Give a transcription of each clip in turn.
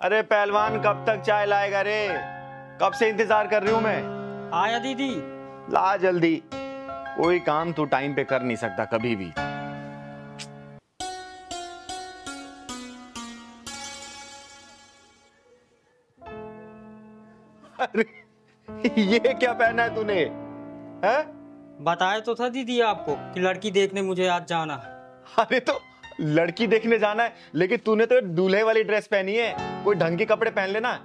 अरे पहलवान कब तक चाय लाएगा रे? कब से इंतजार कर रही हूं मैं। आया दीदी। ला जल्दी, कोई काम तू टाइम पे कर नहीं सकता कभी भी। अरे ये क्या पहना है तूने? है? बताया तो था दीदी आपको कि लड़की देखने मुझे आज जाना है। अरे तो लड़की देखने जाना है, लेकिन तूने तो दूल्हे वाली ड्रेस पहनी है। कोई ढंग के कपड़े पहन लेना।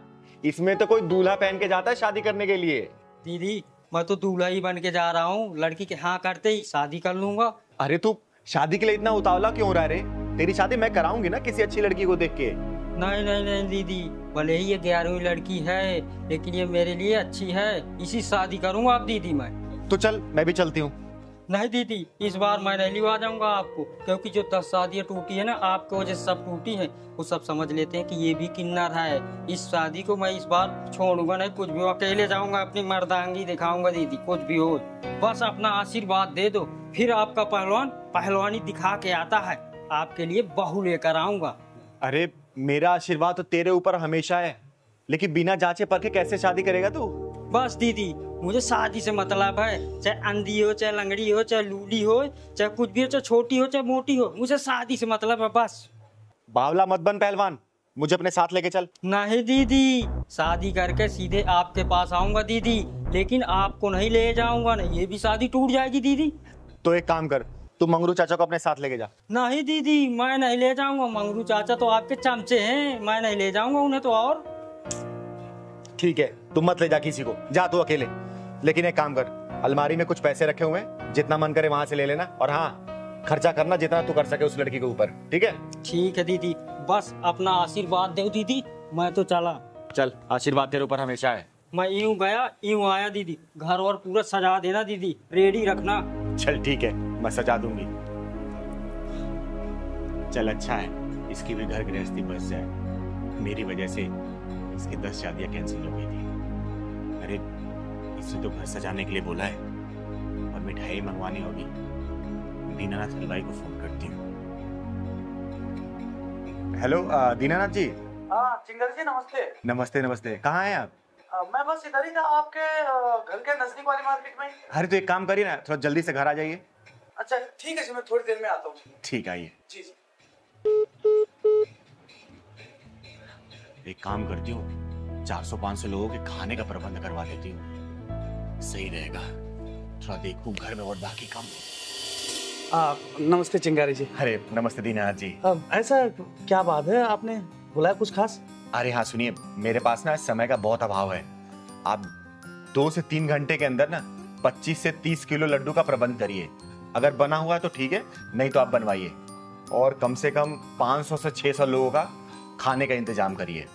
इसमें तो कोई दूल्हा पहन के जाता है शादी करने के लिए। दीदी मैं तो दूल्हा ही बन के जा रहा हूँ, लड़की के हाँ करते ही शादी कर लूंगा। अरे तू शादी के लिए इतना उतावला क्यों रहा रे? तेरी शादी मैं कराऊंगी ना किसी अच्छी लड़की को देख के। नहीं नहीं नहीं दीदी, भले ही ये 11वीं लड़की है लेकिन ये मेरे लिए अच्छी है, इसी शादी करूंगा आप दीदी मैं। तो चल मैं भी चलती हूँ। नहीं दीदी, इस बार मैं नहीं लिवा जाऊंगा आपको, क्योंकि जो 10 शादियां टूटी है ना आपकी वजह से सब टूटी है। वो सब समझ लेते हैं कि ये भी किन्नर है। इस शादी को मैं इस बार छोड़ूंगा नहीं, कुछ भी हो अकेले जाऊंगा, अपनी मर्दांगी दिखाऊंगा दीदी, कुछ भी हो बस अपना आशीर्वाद दे दो। फिर आपका पहलवान पहलवानी दिखा के आता है, आपके लिए बहू लेकर आऊंगा। अरे मेरा आशीर्वाद तो तेरे ऊपर हमेशा है, लेकिन बिना जांचे परखे कैसे शादी करेगा तू? बस दीदी मुझे शादी से मतलब है, चाहे अंधी हो, चाहे लंगड़ी हो, चाहे लूली हो, चाहे कुछ भी हो, चाहे छोटी हो, चाहे मोटी हो, मुझे शादी से मतलब है बस। बावला मत बन पहलवान, मुझे अपने साथ लेके चल। नहीं दीदी, शादी करके सीधे आपके पास आऊंगा दीदी, लेकिन आपको नहीं ले जाऊंगा, नहीं ये भी शादी टूट जाएगी दीदी। तो एक काम कर, तू मंगरू चाचा को अपने साथ लेके जा। नहीं दीदी मैं नहीं ले जाऊंगा, मंगरू चाचा तो आपके चमचे हैं, मैं नहीं ले जाऊंगा उन्हें तो। और ठीक है, तू मत ले जा किसी को, जा तू अकेले। लेकिन एक काम कर, अलमारी में कुछ पैसे रखे हुए हैं, जितना मन करे वहां से ले लेना, और हाँ खर्चा करना जितना तू कर सके उस लड़की के ऊपर, ठीक है? ठीक है दीदी, बस अपना आशीर्वाद दो दीदी, मैं तो चला। चल, आशीर्वाद तेरे ऊपर हमेशा है। मैं यूं गया यूं आया दीदी, घर और पूरा सजा देना दीदी, रेडी रखना। चल ठीक है, मैं सजा दूंगी। चल अच्छा है, इसकी भी घर गृहस्थी बच जाए। मेरी वजह से इसकी 10 शादियां कैंसिल हो गई थी। अरे इससे तो घर सजाने के लिए बोला है, और मिठाई मंगवानी होगी। दीनानाथ हलवाई को फोन करती हूँ। हेलो दीनानाथ जी। हाँ चिंगर जी नमस्ते। नमस्ते नमस्ते, कहाँ हैं आप? मैं बस इधर ही था, आपके घर के नजदीक वाली मार्केट में। अरे तो एक काम करिए ना, थोड़ा जल्दी से घर आ जाइए। अच्छा ठीक है जी, मैं थोड़ी देर में आता हूँ। ठीक, आइए। जी जी। एक काम करती हूँ, 400-500 लोगों के खाने का प्रबंध करवा देती हूँ, सही रहेगा। थोड़ा देखूं घर में और बाकी काम। नमस्ते चिंगारी जी। अरे नमस्ते दीनानाथ जी। ऐसा क्या बात है, आपने बुलाया कुछ खास? अरे हाँ सुनिए, मेरे पास ना समय का बहुत अभाव है। आप 2 से 3 घंटे के अंदर ना 25 से 30 किलो लड्डू का प्रबंध करिए। अगर बना हुआ है तो ठीक है, नहीं तो आप बनवाइए। और कम से कम 500 से 600 लोगों का खाने का इंतजाम करिए।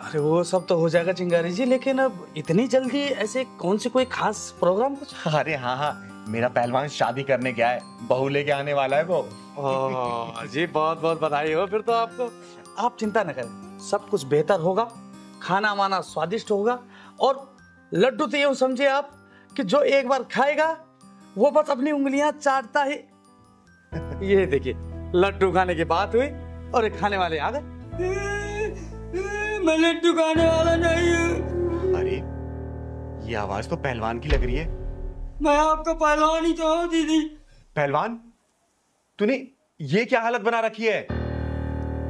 अरे वो सब तो हो जाएगा चिंगारी जी, लेकिन अब इतनी जल्दी ऐसे कौन सी कोई खास प्रोग्राम कुछ? अरे हाँ हाँ, मेरा पहलवान शादी करने गया है, बहू लेके आने वाला है वो। जी बहुत बहुत बधाई हो फिर तो आपको। आप चिंता न करें, सब कुछ बेहतर होगा, खाना वाना स्वादिष्ट होगा, और लड्डू तो यूं समझिए आप कि जो एक बार खाएगा वो बस अपनी उंगलियां चाटता ही। ये देखिए, लड्डू खाने की बात हुई और एक खाने वाले आ गए। मैं लड्डू खाने वाला नहीं हूँ। अरे ये आवाज तो पहलवान की लग रही है। मैं आपका पहलवान ही तो हूँ दीदी। पहलवान, तूने ये क्या हालत बना रखी है?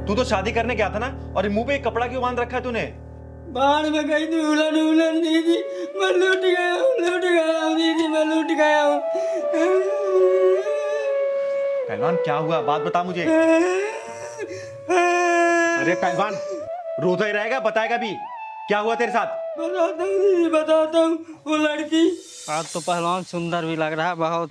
तू तो शादी करने गया था ना, और मुंह पे एक कपड़ा क्यों बांध रखा है तूने? बाहर में गई थी उलन उलन दीदी, मैं लूट गया हूँ दीदी, मैं लूट गया हूँ। पहलवान क्या हुआ, बात बता मुझे। अरे पहलवान रोता ही रहेगा, बताएगा भी क्या हुआ तेरे साथ? बताता हूँ दीदी, बताता हूँ। वो लड़की आज तो पहलवान सुंदर भी लग रहा है बहुत,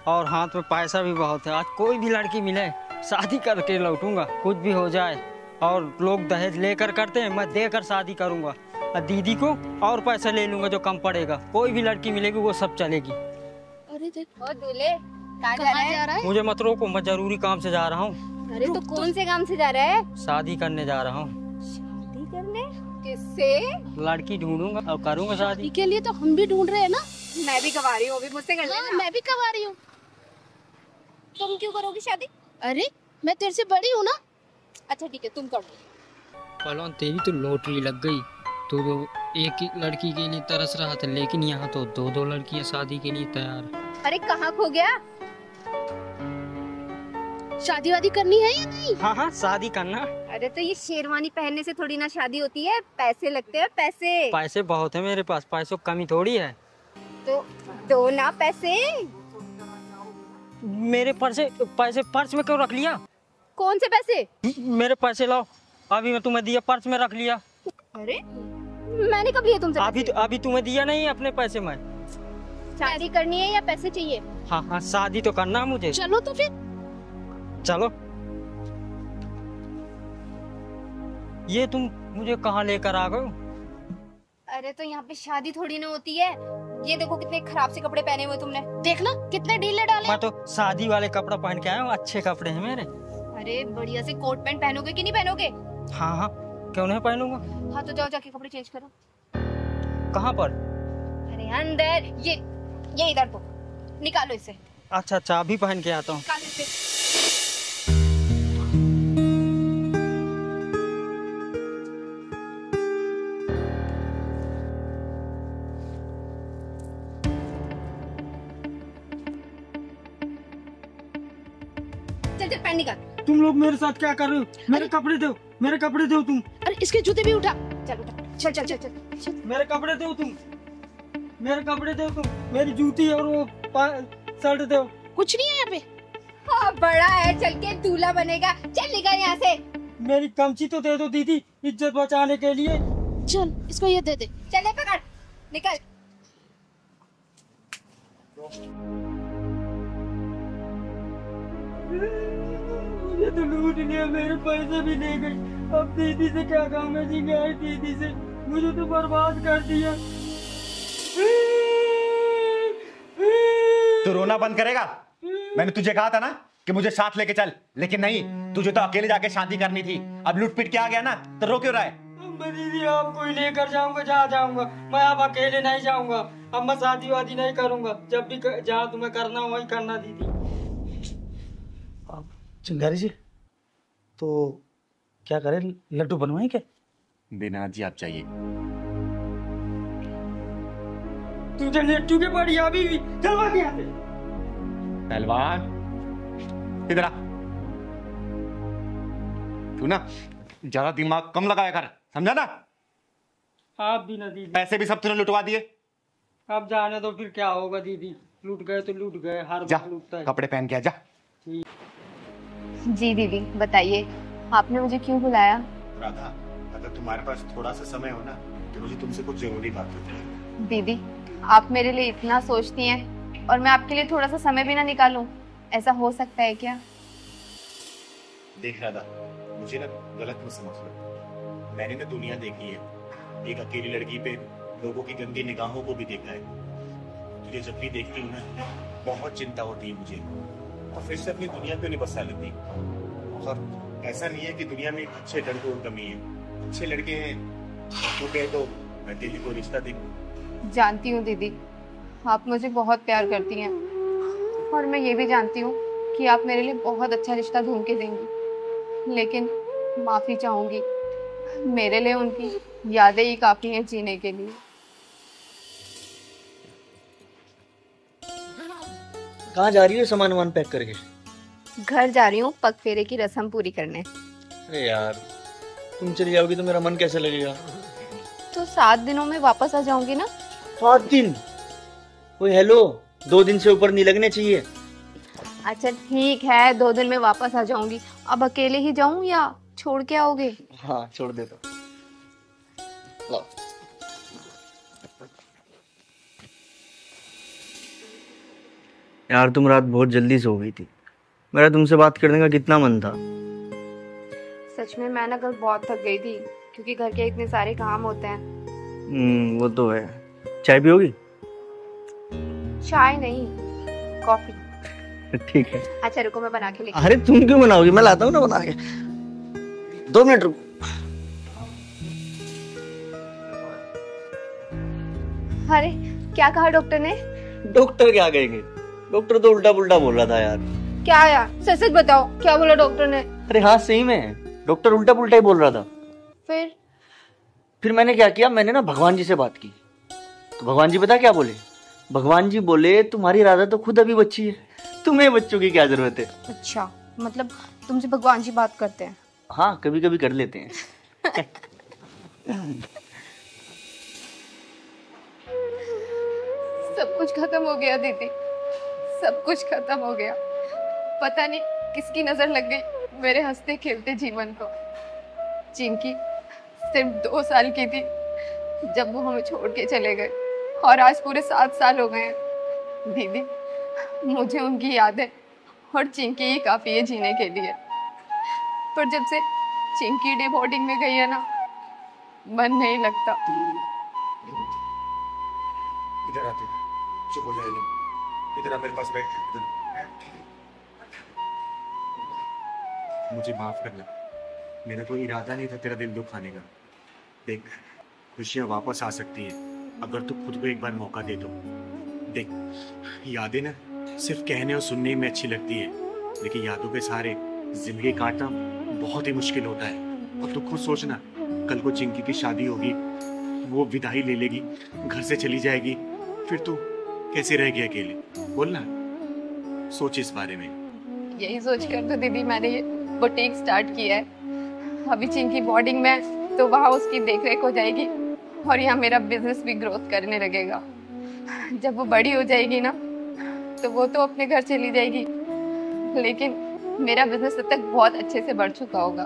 और हाथ में पैसा भी बहुत है। आज कोई भी लड़की मिले शादी करके लौटूंगा, कुछ भी हो जाए। और लोग दहेज लेकर करते हैं, मैं देकर शादी करूंगा, और दीदी को और पैसा ले लूंगा जो कम पड़ेगा। कोई भी लड़की मिलेगी वो सब चलेगी। अरे देखो दूल्हे, कहाँ जा रहा है? मुझे मत रोको, मैं जरूरी काम से जा रहा हूँ। अरे तो कौन से काम से जा रहा है? शादी करने जा रहा हूँ। शादी करने? किससे? लड़की ढूंढूंगा और करूंगा शादी। के लिए तो हम भी ढूंढ रहे हैं ना। मैं भी कवा रही हूँ, अभी मुझसे कर लेना। मैं भी कवा रही हूँ। तुम क्यों करोगी शादी? अरे मैं तेरे से बड़ी हूँ ना। अच्छा ठीक है, तुम कर लो। पहलवान तेरी तो लॉटरी लग गई। तो एक ही लड़की के लिए तरस रहा था, लेकिन यहाँ तो दो दो लड़कियां शादी के लिए तैयार। अरे कहाँ खो गया? शादी वादी करनी है या नहीं? हाँ हाँ शादी करना। अरे तो ये शेरवानी पहनने से थोड़ी ना शादी होती है, पैसे लगते हैं पैसे। पैसे बहुत है मेरे पास, पैसों की कमी थोड़ी है। तो दो ना पैसे। मेरे पैसे पर्स में क्यों रख लिया? कौन से पैसे? मेरे पैसे लाओ, अभी मैं तुम्हें दिया, पर्स में रख लिया। अरे मैंने कब लिए तुमसे? अभी तुम्हें दिया नहीं अपने पैसे में। शादी करनी है या पैसे चाहिए? हाँ हाँ शादी तो करना है मुझे। चलो तो फिर। चलो। ये तुम मुझे कहाँ लेकर आ गए? अरे तो यहाँ पे शादी थोड़ी ना होती है। ये देखो कितने खराब से कपड़े पहने हुए तुमने, देखना कितने ढीले डाले। मैं तो शादी वाले कपड़ा पहन के आया हूँ, अच्छे कपड़े हैं मेरे। अरे बढ़िया से कोट पैंट पहनोगे कि नहीं पहनोगे? हाँ हाँ क्यों नहीं पहनूंगा। हाँ तो जाओ जाके कपड़े चेंज करो। कहाँ पर? अरे अंदर, ये इधर तो निकालो इसे। अच्छा अभी पहन के आता हूँ। निकालो इसे। चल चल पैंट निकाल। तुम लोग मेरे साथ क्या कर रहे हो? मेरे कपड़े दो, मेरे कपड़े दो तुम। अरे इसके जूते भी उठा। चल उठा, चल चल चल चल, चल। मेरे कपड़े दो तुम, मेरे कपड़े दो तुम, मेरी जूती और वो शर्ट दो। कुछ नहीं है यहाँ पे। हाँ बड़ा है, चल के दूल्हा बनेगा। चल निकल यहाँ से। मेरी कमची तो दे दो दीदी, इज्जत बचाने के लिए। चल इसको ये दे दे। चल पकड़, निकल। मुझे तो लूट लिया, मेरे पैसे भी ले गई। अब दीदी से क्या काम है जी? गए दीदी से, मुझे तो बर्बाद कर दिया। तू रोना बंद करेगा? मैंने तुझे कहा था ना कि मुझे साथ लेके चल, लेकिन नहीं, तुझे तो अकेले जाके शादी करनी थी। अब लूट पीट के आ गया ना, तो रो क्यों रहा है? दीदी आपको ही लेकर जाऊंगा जहाँ जाऊंगा, मैं अब अकेले नहीं जाऊंगा। अब मैं शादी वादी नहीं करूंगा, जब भी जहाँ तुम्हें करना वही करना दीदी। चिंगारी जी, तो क्या करें, लड्डू बनवाएं क्या? दीनानाथ जी आप चाहिए। तुझे लड्डू के पड़ी अभी भी चलवा के आते। पहलवान इधर आ। तू ना ज्यादा दिमाग कम लगाया कर, समझा ना? आप भी ना दीदी। पैसे भी सब तूने लुटवा दिए। अब जाने तो फिर क्या होगा दीदी, लूट गए तो लूट गए, हर जा बार लूटता है। कपड़े पहन के आ जा। जी दीदी बताइए, आपने मुझे क्यों बुलाया? राधा, अगर तुम्हारे पास थोड़ा सा समय हो ना, तो मुझे तुमसे कुछ जरूरी बात होती है। दीदी आप मेरे लिए इतना सोचती हैं और मैं आपके लिए थोड़ा सा समय भी ना निकालूं, ऐसा हो सकता है क्या? देख राधा, मुझे ना गलत मत समझ लो। मैंने ना दुनिया देखी है, एक अकेली लड़की पे लोगों की गंदी निगाहों को भी देखा है। तुझे जब भी देखती हूँ ना, बहुत चिंता होती है मुझे, और फिर से अपनी दुनिया पे नहीं बसा लेती। और ऐसा नहीं है कि दुनिया में अच्छे लड़कों की कमी है, अच्छे लड़के हैं। तो कहे तो मैं तेरी को रिश्ता देखूं। जानती हूँ दीदी, आप मुझे बहुत प्यार करती हैं और मैं ये भी जानती हूँ कि आप मेरे लिए बहुत अच्छा रिश्ता ढूंढ के देंगी, लेकिन माफ़ी चाहूँगी, मेरे लिए उनकी यादें ही काफ़ी हैं जीने के लिए। कहाँ जा रही हो सामान वामान पैक करके? घर जा रही हूँ पग फेरे की रस्म पूरी करने। अरे यार, तुम चली जाओगी तो मेरा मन कैसे लगेगा? तो 7 दिनों में वापस आ जाऊंगी ना। 7 दिन? ओए हेलो, 2 दिन से ऊपर नहीं लगने चाहिए। अच्छा ठीक है, 2 दिन में वापस आ जाऊंगी। अब अकेले ही जाऊं या छोड़ के आओगे? हाँ छोड़ दे तो। लो। यार तुम रात बहुत जल्दी सो गई थी, मेरा तुमसे बात करने का कितना मन था। सच में मैं ना कल बहुत थक गई थी, क्योंकि घर के इतने सारे काम होते हैं। वो तो है। चाय पियोगी? चाय नहीं, कॉफी। ठीक है। अच्छा रुको मैं बना के लेके। अरे तुम क्यों बनाओगी, मैं लाता हूँ ना बना के। 2 मिनट रुको। अरे क्या कहा डॉक्टर ने? डॉक्टर क्या कहेंगे, डॉक्टर तो उल्टा पुल्टा बोल रहा था यार। क्या यार, सच सच बताओ क्या बोला डॉक्टर ने? अरे हाँ सही में, डॉक्टर उल्टा पुल्टा ही बोल रहा था। फिर मैंने क्या किया, मैंने ना भगवान जी से बात की। तो भगवान जी पता क्या बोले? भगवान जी बोले तुम्हारी राधा तो खुद अभी बच्ची है, तुम्हें बच्चों की क्या जरूरत है। अच्छा, मतलब तुमसे भगवान जी बात करते हैं? हाँ, कभी कभी कर लेते हैं। सब कुछ खत्म हो गया दीदी, सब कुछ खत्म हो गया। पता नहीं किसकी नजर लग गई मेरे हंसते खेलते जीवन को। चिंकी सिर्फ 2 साल की थी जब वो हमें छोड़ के चले गए, और आज पूरे 7 साल हो गए हैं। दीदी, मुझे उनकी याद है और चिंकी ही काफी है जीने के लिए। पर जब से चिंकी डे बोर्डिंग में गई है ना, मन नहीं लगता। इधर आते, चुप हो जाए, इधर आ मेरे पास बैठ। मुझे माफ करना, मेरा कोई इरादा नहीं था तेरा दिल दुखाने का। देख, खुशियां वापस आ सकती है अगर तू खुद को एक बार मौका दे दो। देख, यादें ना सिर्फ कहने और सुनने में अच्छी लगती है, लेकिन यादों के सहारे जिंदगी काटना बहुत ही मुश्किल होता है। और तू खुद सोचना, कल को चिंकी की शादी होगी, वो विदाई ले लेगी, घर से चली जाएगी, फिर तू कैसे रहेगी अकेले? बोलना, सोच इस बारे में। यही सोच कर तो दीदी मैंने ये बुटीक स्टार्ट किया है। अभी चिंकी बोर्डिंग में, तो वहाँ उसकी देखरेख हो जाएगी और यहाँ मेरा बिजनेस भी ग्रोथ करने लगेगा। जब वो बड़ी हो जाएगी ना, तो वो तो अपने घर चली जाएगी, लेकिन मेरा बिजनेस तब तक बहुत अच्छे से बढ़ चुका होगा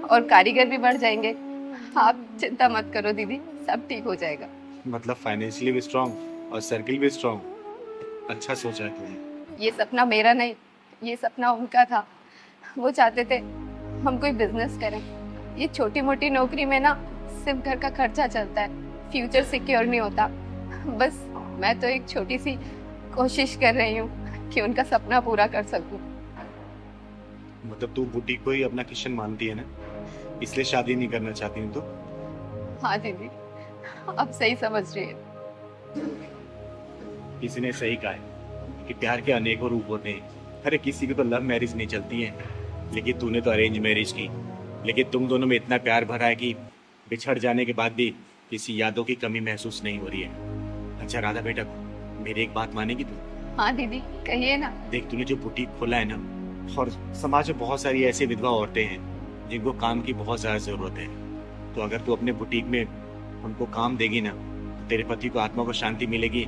और कारीगर भी बढ़ जाएंगे। आप चिंता मत करो दीदी, सब ठीक हो जाएगा। मतलब फाइनेंशियली भी स्ट्रांग और सर्किल भी स्ट्रांग। अच्छा सोचा है तुमने। ये सपना मेरा नहीं, ये सपना उनका था। वो चाहते थे हम कोई बिजनेस करें। ये छोटी मोटी नौकरी में ना सिर्फ घर का खर्चा चलता है, फ्यूचर सिक्योर नहीं होता। बस मैं तो एक छोटी सी कोशिश कर रही हूँ कि उनका सपना पूरा कर सकूं। मतलब तू बुटीक को ही अपना किशन मानती है ना, इसलिए शादी नहीं करना चाहती हूँ तो? हाँ दीदी, अब सही समझ रही है। किसी ने सही कहा है कि प्यार के अनेकों रूप होते हैं। अरे किसी की तो लव मैरिज नहीं चलती है, लेकिन तूने तो अरेंज मैरिज की। लेकिन तुम दोनों में इतना प्यार भरा है कि बिछड़ जाने के बाद भी किसी यादों की कमी महसूस नहीं हो रही है। अच्छा राधा बेटा, मेरी एक बात मानेगी तू? हाँ दीदी, कहिए ना। देख, तूने जो बुटीक खोला है ना, और समाज में बहुत सारी ऐसी विधवा औरतें हैं जिनको काम की बहुत ज्यादा जरूरत है। तो अगर तू अपने बुटीक में उनको काम देगी ना, तो तेरे पति को आत्मा को शांति मिलेगी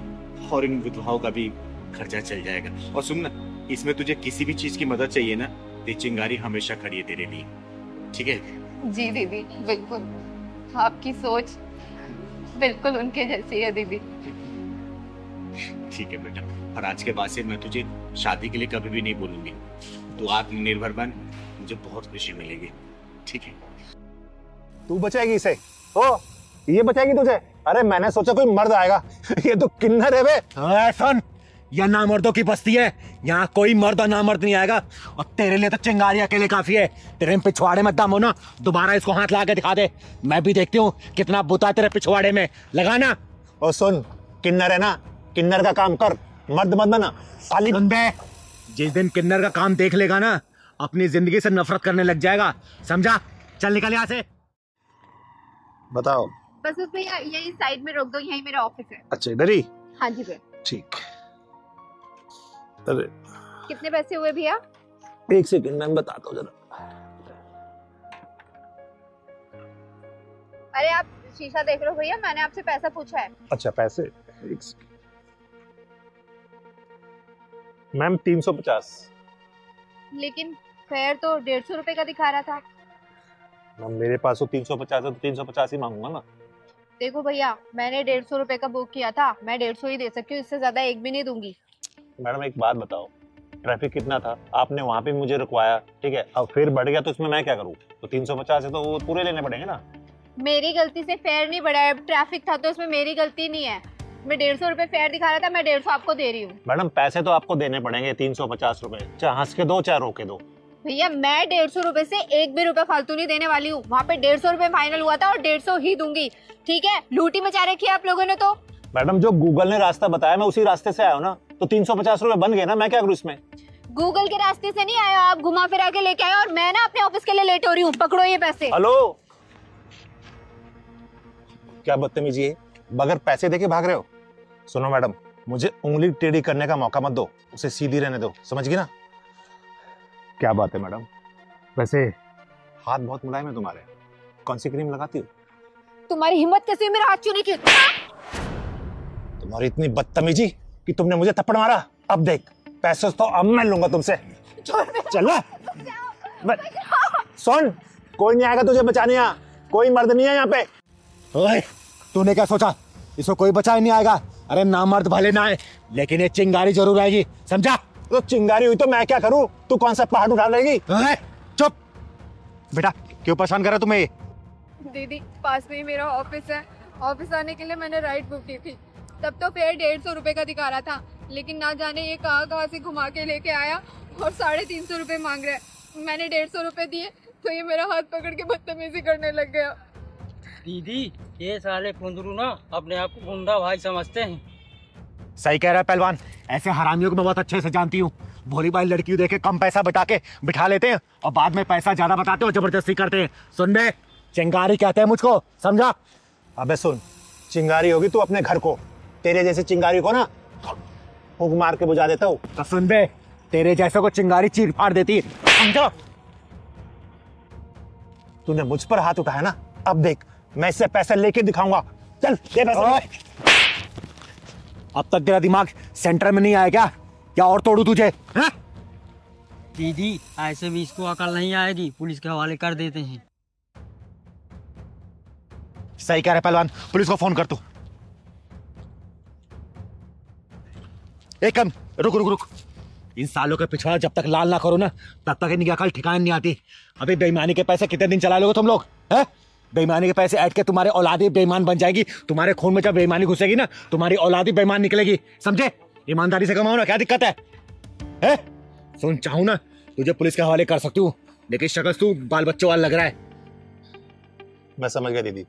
और इन विधवाओं का भी खर्चा चल जाएगा। और सुन ना, इसमें तुझे किसी भी चीज की मदद चाहिए ना, तो चिंगारी हमेशा खड़ी है तेरे लिए, ठीक है? जी दीदी, बिल्कुल। आपकी सोच बिल्कुल उनके जैसी है दीदी। ठीक है बेटा, और आज के बाद से मैं तुझे शादी के लिए कभी भी नहीं बोलूंगी। तू आत्मनिर्भर बन, मुझे बहुत खुशी मिलेगी, ठीक है? तू बचाएगी इसे? ओ, ये बचाएगी तुझे? अरे मैंने सोचा कोई मर्द आएगा, ये तो किन्नर है बे। सुन, यह नामर्दों की बस्ती है, यहाँ कोई मर्द और नामर्द नहीं आएगा। और तेरे लिए तो चिंगारी अकेले काफी है। तेरे पिछवाड़े में दम हो ना, दोबारा इसको हाथ लगा के दिखा दे, मैं भी देखती हूँ कितना बुता तेरे पिछवाड़े में, लगाना। और सुन, किन्नर है ना, किन्नर का काम कर, मर्द मत बना साली। सुन बे, जिस दिन किन्नर का काम देख लेगा ना, अपनी जिंदगी से नफरत करने लग जाएगा, समझा? चल निकल यहाँ से। बताओ। बस उस भैया यही साइड में रोक दो, यही मेरा ऑफिस है। अच्छा, इधर ही? हाँ जी भैया। ठीक। अरे कितने पैसे हुए भैया? एक सेकंड मैं बताता हूँ जरा। अरे आप शीशा देख रहे हो भैया, मैंने आपसे पैसा पूछा है। अच्छा पैसे, एक सेकंड मैम। 350। लेकिन फेयर तो 150 रुपए का दिखा रहा था। मैम मेरे पास तो 350 है, तो 350 ही मांगूंगा ना। देखो भैया, मैंने 150 रुपए का बुक किया था, मैं 150 ही दे सकती हूँ, इससे ज्यादा एक भी नहीं दूंगी। मैडम एक बात बताओ, ट्रैफिक कितना था, आपने वहाँ पे मुझे रुकवाया, ठीक है, अब फिर बढ़ गया तो इसमें मैं क्या करूँ? तो 350 है तो वो पूरे लेने पड़ेंगे ना। मेरी गलती से फेयर नहीं बढ़ा है, ट्रैफिक था तो इसमें मेरी गलती नहीं है। मैं 150 रुपए फेयर दिखा रहा था, मैं 150 आपको दे रही हूँ। मैडम पैसे तो आपको देने पड़ेंगे 350 रुपए, चाहे हंस के दो चाहे रोके दो। भैया मैं 150 रुपए से एक भी रुपए फालतू नहीं देने वाली हूँ। वहाँ पे 150 रुपए फाइनल हुआ था और 150 ही दूंगी, ठीक है? लूटी मचा रखी है आप लोगों ने तो। मैडम जो गूगल ने रास्ता बताया मैं उसी रास्ते से आया हूँ ना, तो 350 रुपए बन गए ना, मैं क्या करूँ इसमें? गूगल के रास्ते से नहीं आया, आप घुमा फिरा के लेके आए और मैं ना अपने ऑफिस के लिए लेट हो रही हूँ। पकड़ो ये पैसे। हेलो क्या बदतमीजी है, बगैर पैसे देके भाग रहे हो। सुनो मैडम, मुझे उंगली टेढ़ी करने का मौका मत दो, उसे सीधी रहने दो, समझ गई ना? क्या बात है मैडम, वैसे हाथ बहुत मुलायम है तुम्हारे, कौन सी क्रीम लगाती हो? तुम्हारी हिम्मत कैसे हुई मेरा हाथ छूने की? तुम्हारी इतनी बदतमीजी कि तुमने मुझे थप्पड़ मारा। अब देख, पैसे तो अब मैं लूंगा तुमसे। चल ना। सुन, कोई नहीं आएगा तुझे बचाने, यहाँ कोई मर्द नहीं है यहाँ पे। ओए, तूने क्या सोचा इसको कोई बचा ही नहीं आएगा? अरे ना मर्द भले ना आए, लेकिन ये चिंगारी जरूर आएगी, समझा? तो चिंगारी हुई तो मैं क्या करूं? तू कौन सा पहाड़ उठा लेगी? ओए, चुप बेटा, क्यों परेशान कर रहा तुम्हें ये? दीदी, पास में ही मेरा ऑफिस है। ऑफिस आने के लिए मैंने राइड बुक की थी। तब तो फेयर 150 रुपए का दिखा रहा था, लेकिन ना जाने ये कहाँ से घुमा के लेके आया और 350 रुपए मांग रहा है। मैंने 150 रुपए दिए तो ये मेरा हाथ पकड़ के बदतमीजी करने लग गया। दीदी, ये साले कुंदरू ना अपने आप को गुंडा भाई समझते हैं। सही कह रहा है पहलवान, ऐसे हरामियों को मैं बहुत अच्छे से जानती हूँ। भोली भाई लड़कियों देखे कम पैसा बता के बिठा लेते हैं और बाद में पैसा ज्यादा बताते हो, जबरदस्ती करते हैं। सुन बे, चिंगारी कहते हैं मुझको, समझा? अबे सुन, चिंगारी होगी तू अपने घर को, तेरे जैसे चिंगारी को ना फूंक मार के बुझा देता हूँ। तो सुन बे, तेरे जैसे को चिंगारी चीर फाड़ देती है, समझो? तूने मुझ पर हाथ उठाया ना, अब देख मैं इससे पैसे लेके दिखाऊंगा। चल दे पैसे। अब तक तेरा दिमाग सेंटर में नहीं आया क्या? क्या और तोड़ू तुझे? है? दीदी, ऐसे भी इसको अकल नहीं आएगी, पुलिस के हवाले कर देते हैं। सही कह रहे पहलवान, पुलिस को फोन कर तू। एक कम, रुक रुक रुक, इन सालों के पिछवाड़ा जब तक लाल ना करो ना, तब तक इनकी अकल ठिकाने नहीं आती। अभी बेईमानी के पैसे कितने दिन चला लोगे तुम लोग? हैं? बेईमानी के पैसे ऐड के तुम्हारे औलादी बेईमान बन जाएगी। तुम्हारे खून में जब बेईमानी घुसेगी ना, तुम्हारी औलादी बेईमान निकलेगी, समझे? ईमानदारी से कमाओ ना, क्या दिक्कत है? हैं? सुन, चाहूं ना तुझे पुलिस के हवाले कर सकती हूँ, लेकिन शक्ल तू बाल बच्चों वाला लग रहा है। मैं समझ गया दीदी,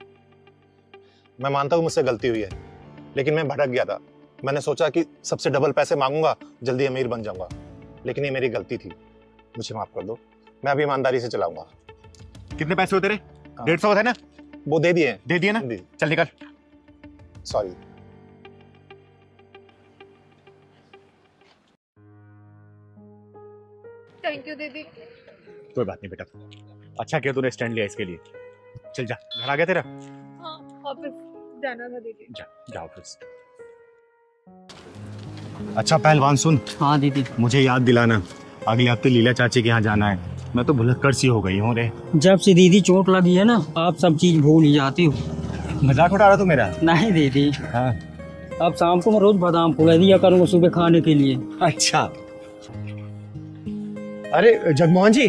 मैं मानता हूँ मुझसे गलती हुई है, लेकिन मैं भटक गया था। मैंने सोचा कि सबसे डबल पैसे मांगूंगा, जल्दी अमीर बन जाऊंगा, लेकिन ये मेरी गलती थी, मुझे माफ कर दो। मैं अभी ईमानदारी से चलाऊंगा। कितने पैसे हो तेरे? 150 थे ना? वो दे दिए। दे दिए ना? चल निकल। सॉरी। थैंक यू दीदी। कोई बात नहीं बेटा, अच्छा किया तूने स्टैंड लिया इसके लिए। चल जा, घर आ गया तेरा? हाँ, ऑफिस जाना था दीदी। जा ऑफिस। अच्छा पहलवान सुन, हाँ दीदी। मुझे याद दिलाना, अगले हफ्ते लीला चाची के यहाँ जाना है। मैं तो भुलक्कड़ सी हो गई हूँ रे। जब से दीदी चोट लगी है ना, आप सब चीज भूल ही जाती हो। मजाक उड़ा रहा तू मेरा? नहीं दीदी, हाँ। अब शाम को मैं रोज बादाम फुला दिया करूँगा सुबह खाने के लिए। अच्छा। अरे जगमोहन जी।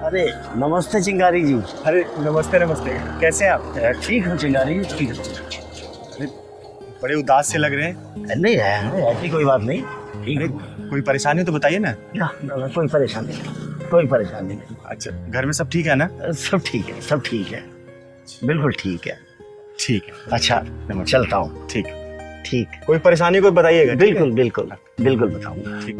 अरे नमस्ते चिंगारी जी। अरे नमस्ते नमस्ते, कैसे हैं आप? ठीक हूँ चिंगारी जी, ठीक है। बड़े उदास से लग रहे हैं। नहीं है, ऐसी कोई बात नहीं, ठीक है। कोई परेशानी हो तो बताइए ना। ना, कोई परेशानी नहीं, कोई परेशानी नहीं। अच्छा, घर में सब ठीक है ना? सब ठीक है, सब ठीक है, बिल्कुल ठीक है। ठीक है। अच्छा, चलता हूँ। ठीक ठीक, कोई परेशानी कोई बताइएगा। बिल्कुल बिल्कुल बिल्कुल बताऊंगा। ठीक।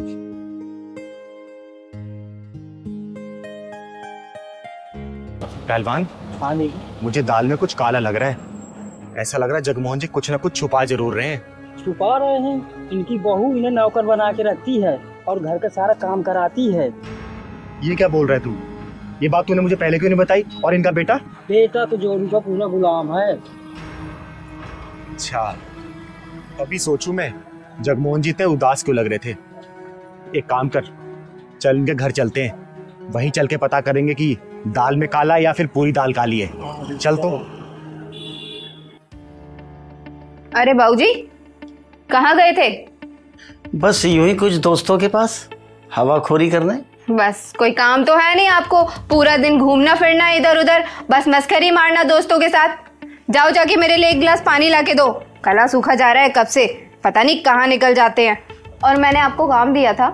पहलवान, हाँ दीदी। मुझे दाल में कुछ काला लग रहा है। ऐसा लग रहा है जगमोहन जी कुछ ना कुछ छुपा जरूर रहे हैं। छुपा रहे हैं, इनकी बहू इन्हें नौकर बना के रखती है और घर का सारा काम कराती है। ये क्या बोल रहा है तू? ये बात तूने मुझे पहले क्यों नहीं बताई? और इनका बेटा? बेटा तो जोरू का पूरा गुलाम है। अच्छा, अभी सोचूं मैं, जगमोहन जी इतने उदास क्यों लग रहे थे। एक काम कर, चल इनके घर चलते हैं, वहीं चल के पता करेंगे कि दाल में काला है या फिर पूरी दाल काली है। चल तो। अरे बाबूजी, कहाँ गए थे? बस यूं ही कुछ दोस्तों के पास हवाखोरी करने। बस कोई काम तो है नहीं आपको? पूरा दिन घूमना फिरना इधर उधर, बस मस्करी मारना दोस्तों के साथ। जाओ जाके मेरे लिए एक गिलास पानी ला के दो, गला सूखा जा रहा है कब से, पता नहीं कहाँ निकल जाते हैं। और मैंने आपको काम दिया था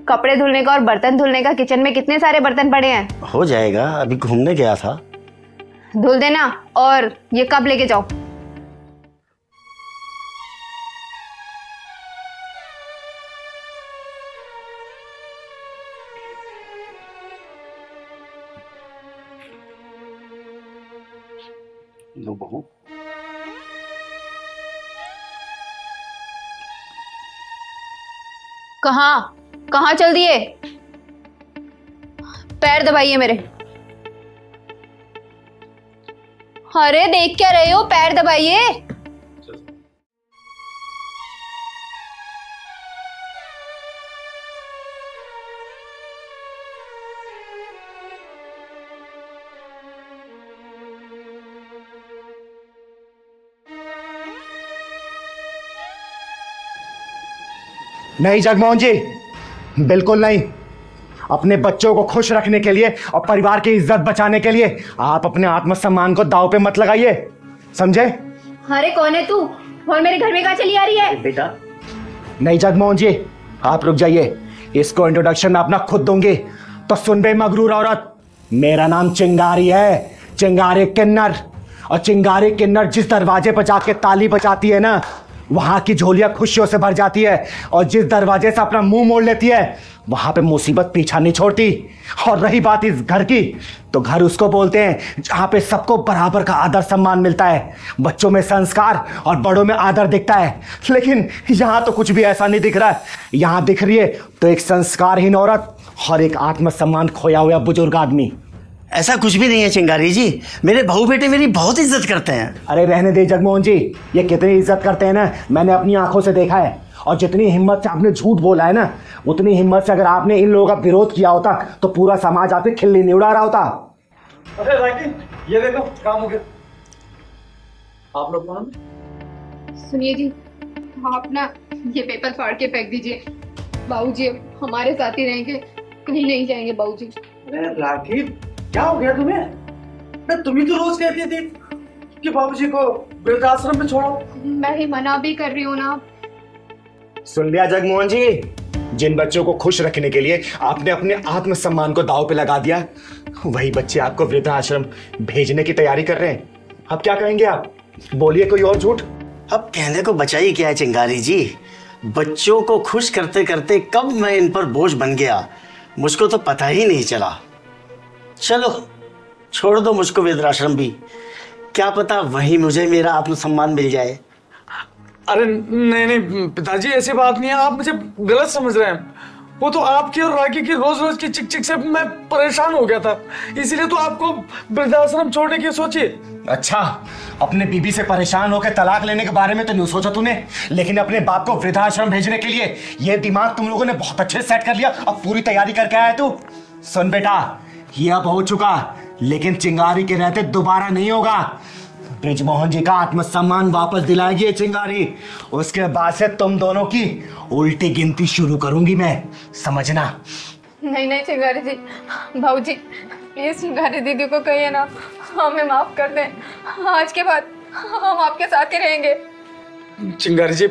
कपड़े धुलने का और बर्तन धुलने का। किचन में कितने सारे बर्तन पड़े हैं। हो जाएगा, अभी घूमने गया था। धुल देना। और ये कब लेके जाओ? लो बहू। कहाँ कहाँ चल दिए? पैर दबाइए मेरे। अरे देख क्या रहे हो, पैर दबाइए। नहीं जगमोहन जी, बिल्कुल नहीं। अपने बच्चों को खुश रखने के लिए और परिवार की इज्जत बचाने के लिए आप अपने आत्मसम्मान को दांव पे मत लगाइए, समझे? अरे कौन है तू और मेरे घर में कहाँ चली आ रही है? बेटा नहीं जगमोहन जी, आप रुक जाइए। इसको इंट्रोडक्शन मैं अपना खुद दूंगी। तो सुन बे मगरूर औरत, मेरा नाम चिंगारी है, चिंगारी किन्नर। और चिंगारी किन्नर जिस दरवाजे पर जाके ताली बजाती है ना, वहां की झोलियां खुशियों से भर जाती है। और जिस दरवाजे से अपना मुंह मोड़ लेती है, वहां पे मुसीबत पीछा नहीं छोड़ती। और रही बात इस घर की, तो घर उसको बोलते हैं जहां पे सबको बराबर का आदर सम्मान मिलता है, बच्चों में संस्कार और बड़ों में आदर दिखता है। लेकिन यहां तो कुछ भी ऐसा नहीं दिख रहा है। यहां दिख रही है तो एक संस्कारहीन औरत और एक आत्मसम्मान खोया हुआ बुजुर्ग आदमी। ऐसा कुछ भी नहीं है चिंगारी जी, मेरे बहू बेटे मेरी बहुत इज्जत करते हैं। अरे रहने दे जगमोहन जी, ये कितनी इज्जत करते हैं ना, मैंने अपनी आंखों से देखा है। और जितनी हिम्मत से आपने झूठ बोला है ना, उतनी हिम्मत से अगर आपने इन लोगों का विरोध किया होता तो पूरा समाज आपकी खिल्ली नहीं उड़ा रहा होता। अरे राकी, ये देखो काम हो गया। आप लोग कौन? सुनिए जी, आप ना ये पेपर फाड़ के फेंक दीजिए। बाबूजी हमारे साथ ही रहेंगे, कहीं नहीं जाएंगे बाबूजी। अरे राकी, क्या हो गया तुम्हें? मैं तुम ही तो रोज कहती थी कि बाबूजी को वृद्धाश्रम में छोड़ो। मैं ही मना भी कर रही हूँ ना। सुन लिया जगमोहन जी, जिन बच्चों को खुश रखने के लिए आपने अपने आत्मसम्मान को दांव पे लगा दिया, वही बच्चे आपको वृद्धाश्रम भेजने की तैयारी कर रहे हैं। अब क्या कहेंगे आप? बोलिए कोई और झूठ। अब कहने को बचा ही क्या है चिंगारी जी, बच्चों को खुश करते करते कब मैं इन पर बोझ बन गया, मुझको तो पता ही नहीं चला। चलो छोड़ दो मुझको वृद्धाश्रम भी, क्या पता वहीं मुझे मेरा आत्मसम्मान मिल जाए। अरे नहीं नहीं पिताजी, ऐसी बात नहीं है, आप मुझे गलत समझ रहे हैं। वो तो आपकी और राकी की रोज रोज की चिक चिक से मैं परेशान हो गया था, इसीलिए तो आपको वृद्धाश्रम छोड़ने की सोची। अच्छा, अपने बीबी से परेशान होकर तलाक लेने के बारे में तो नहीं सोचा तूने, लेकिन अपने बाप को वृद्धाश्रम भेजने के लिए ये दिमाग तुम लोगों ने बहुत अच्छे से सेट कर लिया। अब पूरी तैयारी करके आया तू। सुन बेटा, ये अब हो चुका, लेकिन चिंगारी के रहते दोबारा नहीं होगा। ब्रिजमोहन जी का आत्मसम्मान वापस दिलाएगी ये चिंगारी, उसके बाद से तुम दोनों की उल्टी गिनती शुरू करूंगी मैं, समझना। नहीं नहीं चिंगारी जी, बाबूजी प्लीज चिंगारी दीदी को कहिए ना, हमें माफ कर दें। आज के बाद हम आपके साथ ही रहेंगे। चिंगारी जी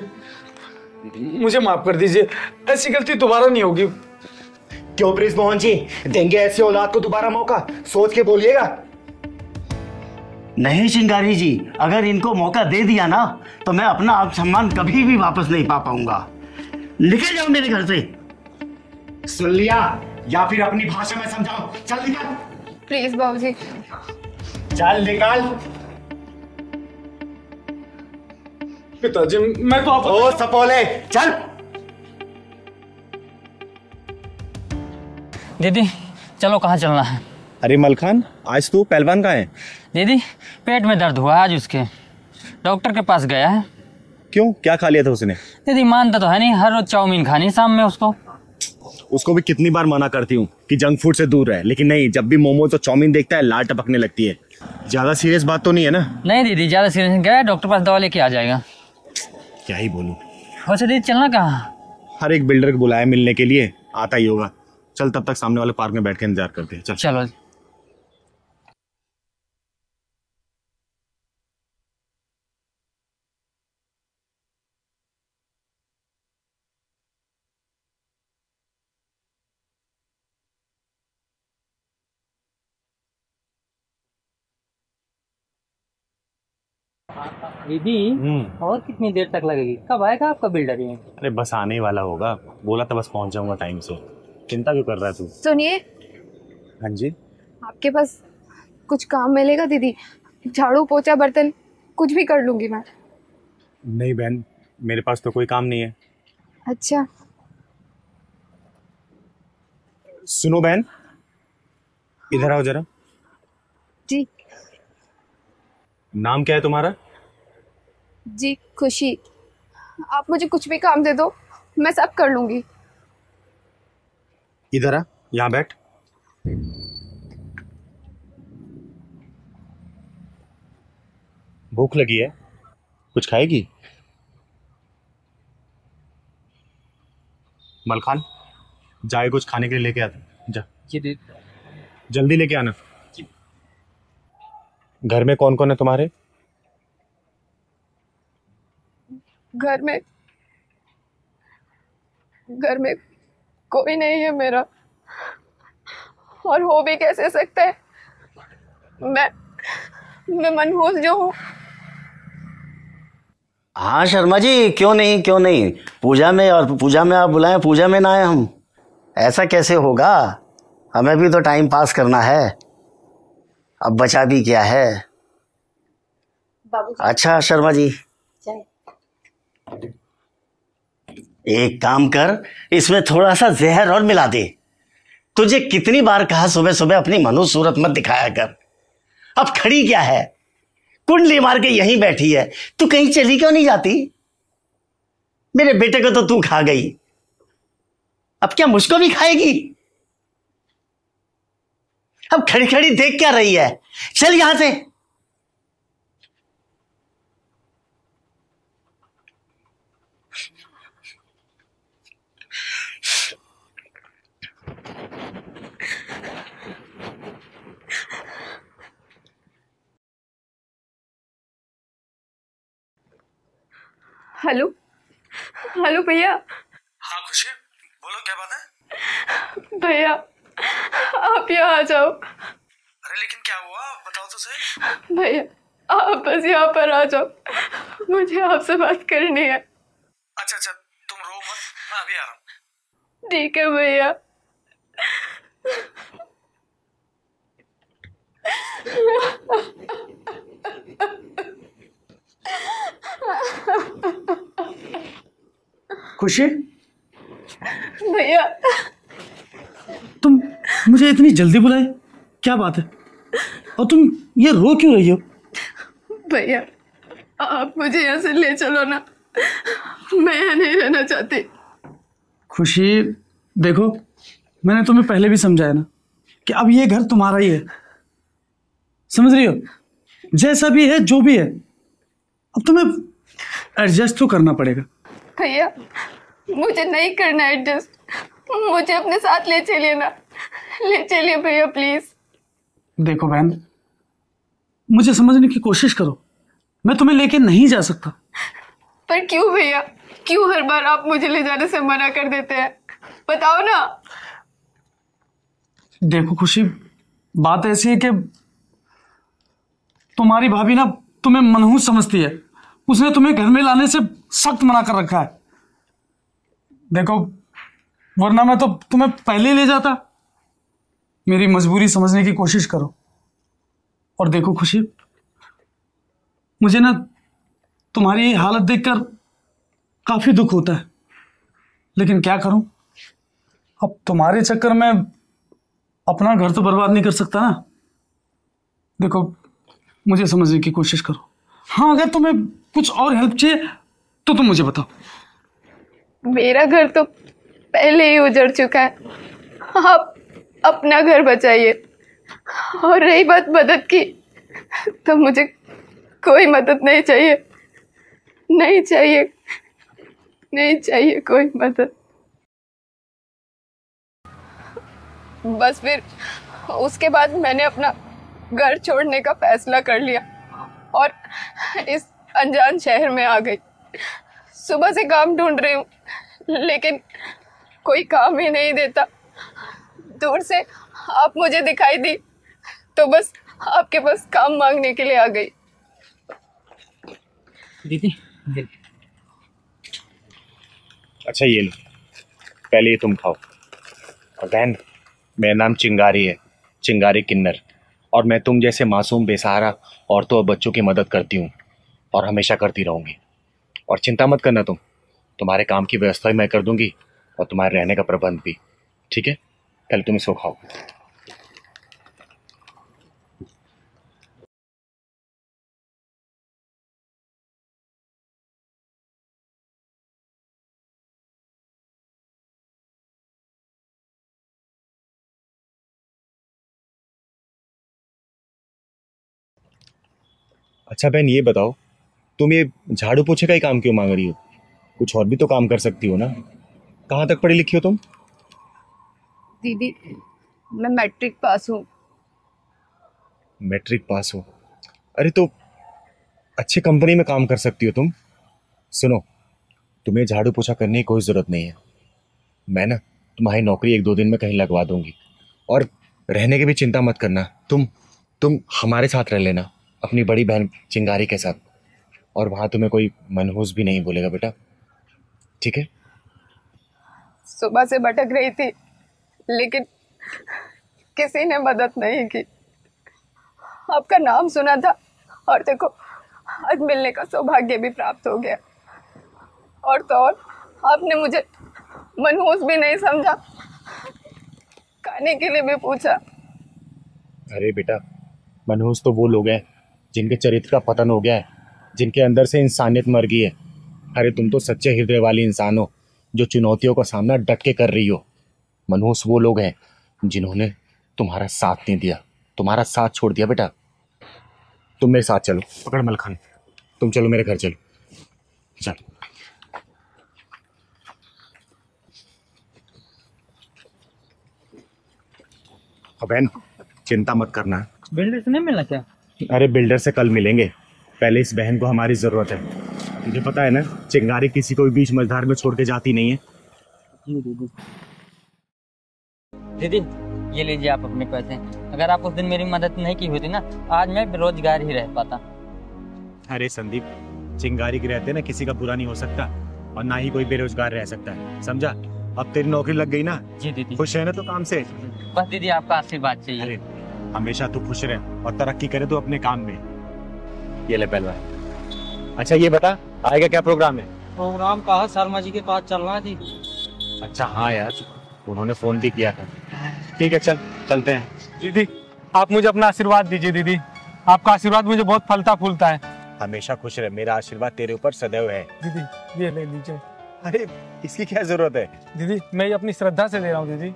मुझे माफ कर दीजिए, ऐसी गलती दोबारा नहीं होगी। क्यों ब्रिजमोहन जी, देंगे ऐसी औलाद को दोबारा मौका? सोच के बोलिएगा। नहीं चिंगारी जी, अगर इनको मौका दे दिया ना तो मैं अपना आत्मसम्मान कभी भी वापस नहीं पा पाऊंगा। निकल जाओ मेरे घर से। सुन लिया, या फिर अपनी भाषा में समझाओ। चल निकल। प्लीज बाबूजी। चल निकल। पिताजी मैं तो आप ओ सपोले, चल। दीदी चलो, कहाँ चलना है? अरे मलखान, आज तू पहलवान का है? दीदी पेट में दर्द हुआ आज उसके, डॉक्टर के पास गया है। क्यों, क्या खा लिया था उसने? दीदी मानता तो है नहीं, हर रोज चाउमीन खानी शाम में उसको भी कितनी बार मना करती हूँ कि जंक फूड से दूर रहे, लेकिन नहीं, जब भी मोमोज और चाउमीन देखता है लाल टपकने लगती है। ज्यादा सीरियस बात तो नहीं है ना? नहीं दीदी ज्यादा सीरियस, गया डॉक्टर पास, दवा लेके आ जाएगा। क्या ही बोलूं। वैसे दीदी चलना कहाँ? हर एक बिल्डर को बुलाया मिलने के लिए, आता ही होगा। चल तब तक सामने वाले पार्क में बैठ के इंतजार करते हैं। चल चलो। दीदी और कितनी देर तक लगेगी? कब आएगा आपका बिल्डर ये? अरे बस आने ही वाला होगा, बोला था बस पहुंच जाऊंगा टाइम से। चिंता क्यों कर रहा है तू? सुनिए, हाँ जी। आपके पास कुछ काम मिलेगा दीदी? झाड़ू पोछा बर्तन कुछ भी कर लूंगी मैं। नहीं बहन, मेरे पास तो कोई काम नहीं है। अच्छा। सुनो बहन, इधर आओ जरा। जी। नाम क्या है तुम्हारा? जी खुशी। आप मुझे कुछ भी काम दे दो, मैं सब कर लूंगी। इधर आ, यहाँ बैठ। भूख लगी है, कुछ खाएगी? मलखान, जाए कुछ खाने के लिए लेके आता। जा, ये दे। जल्दी लेके आना। घर में कौन कौन है तुम्हारे? घर में कोई नहीं है मेरा, और हो भी कैसे सकता है। मैं मनहूस जो हूँ। हाँ शर्मा जी, क्यों नहीं पूजा में आप बुलाएं, पूजा में ना आए हम, ऐसा कैसे होगा। हमें भी तो टाइम पास करना है, अब बचा भी क्या है। बाबूजी। अच्छा शर्मा जी, एक काम कर, इसमें थोड़ा सा जहर और मिला दे। तुझे कितनी बार कहा सुबह सुबह अपनी मनु सूरत मत दिखाया कर। अब खड़ी क्या है, कुंडली मार के यहीं बैठी है, तू कहीं चली क्यों नहीं जाती। मेरे बेटे को तो तू खा गई, अब क्या मुझको भी खाएगी। अब खड़ी खड़ी देख क्या रही है, चल यहां से। हेलो भैया। हाँ खुशी, बोलो क्या बात है। भैया आप यहाँ आ जाओ। अरे लेकिन क्या हुआ, बताओ तो सही। भैया आप बस यहाँ पर आ जाओ, मुझे आपसे बात करनी है। अच्छा, तुम रो मत, मैं अभी आ रहा हूँ। ठीक है भैया। खुशी, भैया तुम मुझे इतनी जल्दी बुलाए, क्या बात है, और तुम ये रो क्यों रही हो। भैया आप मुझे यहाँ से ले चलो ना, मैं यहाँ नहीं रहना चाहती। खुशी देखो, मैंने तुम्हें पहले भी समझाया ना कि अब ये घर तुम्हारा ही है, समझ रही हो। जैसा भी है, जो भी है, अब तुम्हें एडजस्ट तो करना पड़ेगा। भैया मुझे नहीं करना एडजस्ट, मुझे अपने साथ ले चलिए ना, ले चलिए भैया प्लीज। देखो बहन, मुझे समझने की कोशिश करो, मैं तुम्हें लेके नहीं जा सकता। पर क्यों भैया, क्यों हर बार आप मुझे ले जाने से मना कर देते हैं, बताओ ना। देखो खुशी, बात ऐसी है कि तुम्हारी भाभी ना तुम्हें मनहूस समझती है, उसने तुम्हें घर में लाने से सख्त मना कर रखा है। देखो वरना मैं तो तुम्हें पहले ही ले जाता। मेरी मजबूरी समझने की कोशिश करो। और देखो खुशी, मुझे ना तुम्हारी हालत देखकर काफी दुख होता है, लेकिन क्या करूं, अब तुम्हारे चक्कर में अपना घर तो बर्बाद नहीं कर सकता ना। देखो मुझे समझने की कोशिश करो। हाँ, अगर तुम्हें कुछ और हेल्प चाहिए तो तुम मुझे बताओ। मेरा घर तो पहले ही उजड़ चुका है, आप अपना घर बचाइए। और रही बात मदद की, तो मुझे कोई मदद नहीं चाहिए, नहीं चाहिए, नहीं चाहिए कोई मदद। बस फिर उसके बाद मैंने अपना घर छोड़ने का फैसला कर लिया और इस अनजान शहर में आ गई। सुबह से काम ढूंढ रही हूँ, लेकिन कोई काम ही नहीं देता। दूर से आप मुझे दिखाई दी तो बस आपके पास काम मांगने के लिए आ गई। दीदी अच्छा ये लो, पहले ये तुम खाओ। और बहन, मेरा नाम चिंगारी है, चिंगारी किन्नर, और मैं तुम जैसे मासूम बेसहारा औरतों और बच्चों की मदद करती हूँ और हमेशा करती रहूंगी। और चिंता मत करना तुम, तुम्हारे काम की व्यवस्था भी मैं कर दूंगी और तुम्हारे रहने का प्रबंध भी। ठीक है, पहले तुम इसको खाओ। अच्छा बहन, ये बताओ, तुम ये झाड़ू पोछे का ही काम क्यों मांग रही हो? कुछ और भी तो काम कर सकती हो ना। कहाँ तक पढ़ी लिखी हो तुम? दीदी, मैं मैट्रिक पास हूँ। मैट्रिक पास हो? अरे तो अच्छी कंपनी में काम कर सकती हो तुम। सुनो, तुम्हें झाड़ू पोछा करने की कोई जरूरत नहीं है। मैं ना तुम्हारी नौकरी 1-2 दिन में कहीं लगवा दूंगी। और रहने की भी चिंता मत करना। तुम हमारे साथ रह लेना, अपनी बड़ी बहन चिंगारी के साथ। और वहां तुम्हें कोई मनहूस भी नहीं बोलेगा बेटा, ठीक है? सुबह से भटक रही थी, लेकिन किसी ने मदद नहीं की। आपका नाम सुना था और देखो, आज मिलने का सौभाग्य भी प्राप्त हो गया। और तो और, आपने मुझे मनहूस भी नहीं समझा, खाने के लिए भी पूछा। अरे बेटा, मनहूस तो वो लोग हैं जिनके चरित्र का पतन हो गया है, जिनके अंदर से इंसानियत मर गई है। अरे तुम तो सच्चे हृदय वाली इंसान हो, जो चुनौतियों का सामना डट के कर रही हो। मनहूस वो लोग हैं जिन्होंने तुम्हारा साथ नहीं दिया, तुम्हारा साथ छोड़ दिया। बेटा तुम मेरे साथ चलो, पकड़ मलखान, तुम चलो मेरे घर चलो, चलो। बहन चिंता मत करना। बिल्डर से नहीं मिलना क्या? अरे बिल्डर से कल मिलेंगे, पहले इस बहन को हमारी जरूरत है। तुझे पता है ना, चिंगारी किसी को भी बीच मझधार में छोड़ के जाती नहीं है। दीदी, ये लीजिए आप अपने पैसे। अगर आप उस दिन मेरी मदद नहीं की होती ना, आज मैं बेरोजगार ही रह पाता। अरे संदीप, चिंगारी के रहते ना किसी का बुरा नहीं हो सकता, और ना ही कोई बेरोजगार रह सकता है, समझा? अब तेरी नौकरी लग गई ना? जी दीदी। खुश है ना तो काम से? बस दीदी आपका आशीर्वाद चाहिए। अरे हमेशा तू खुश रहे और तरक्की करे तो अपने काम में। ये ले पहलवान। अच्छा ये बता, आएगा क्या प्रोग्राम है? प्रोग्राम कहा शर्मा जी के पास चलना है जी। अच्छा हाँ यार, उन्होंने फोन भी किया था। ठीक है चल, चलते हैं। दीदी, आप मुझे अपना आशीर्वाद दीजिए। दीदी, आपका आशीर्वाद मुझे बहुत फलता फूलता है। हमेशा खुश रहे, मेरा आशीर्वाद तेरे ऊपर सदैव है। दीदी ये ले लीजिए। अरे इसकी क्या जरूरत है? दीदी मैं ये अपनी श्रद्धा से दे रहा हूँ। दीदी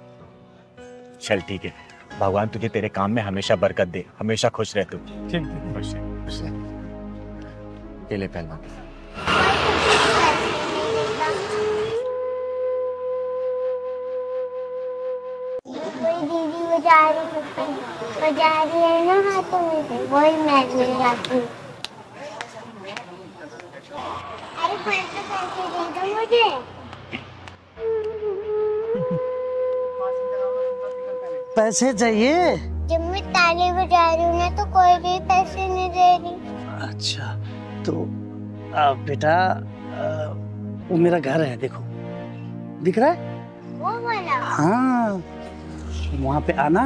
चल ठीक है, भगवान तुझे तेरे काम में हमेशा बरकत दे, हमेशा खुश रह तू। ठीक दीदी। खुश रह, खुश रह। ये ले पहलवान। दीदी बजा रही है ना हाथों में से, वही मैं ले जाती हूँ। अरे पैसे दे दो मुझे। पैसे चाहिए? जब मैं ताली बजा रही हूँ ना, तो कोई भी पैसे नहीं दे रही। अच्छा तो बेटा, वो मेरा घर है, देखो दिख रहा है? वो वाला? हाँ, वहाँ पे आना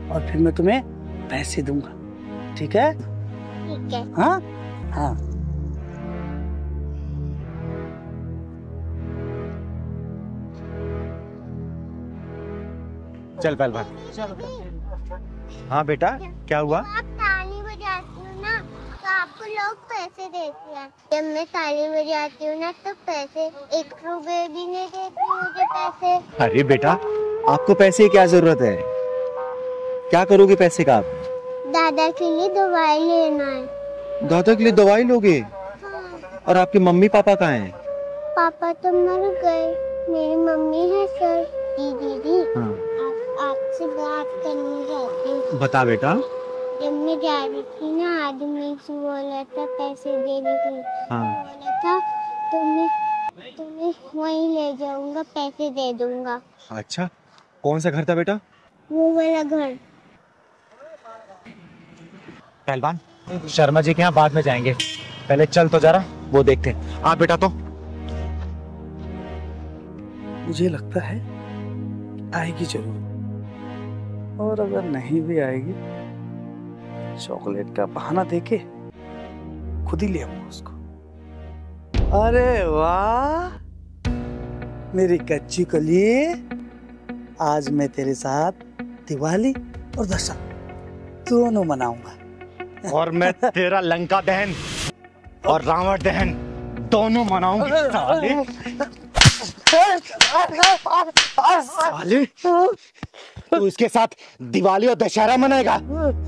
और फिर मैं तुम्हें पैसे दूंगा, ठीक है? ठीक है। हाँ हाँ। चल पहलवान। हाँ बेटा, क्या हुआ? आप ताली बजाती हो ना, तो आपको लोग पैसे देते हैं। जब मैं ताली बजाती हूँ ना, तो पैसे 1 रुपए भी नहीं देते मुझे पैसे। अरे बेटा, आपको पैसे की क्या जरूरत है? क्या करोगे पैसे का आप? दादा के लिए दवाई लेना है। दादा के लिए दवाई लोगे? हाँ। और आपके मम्मी पापा कहाँ हैं? पापा तो मर गए, मेरी मम्मी है सर। दीदी, हाँ। आपसे बात करनी चाहती हूँ। बता बेटा। जब मैं जा रही थी ना, आदमी से बोला था पैसे देने के लिए। हाँ। बोला था तुम्हें वहीं ले जाऊंगा, पैसे दे दूंगा। अच्छा, कौन सा घर था बेटा? वो वाला घर। पहलवान, शर्मा जी के यहाँ बाद में जाएंगे, पहले चल तो जरा वो देखते हैं। हाँ बेटा, तो मुझे लगता है आएगी जरूर, और अगर नहीं भी आएगी चॉकलेट का बहाना देके खुद ही ले आऊंगा उसको। अरे वाह मेरी कच्ची कली, आज मैं तेरे साथ दिवाली और दशहरा दोनों मनाऊंगा। और मैं तेरा लंका दहन और रावण दहन दोनों मनाऊंगी। साले साले तू इसके साथ दिवाली और दशहरा मनाएगा?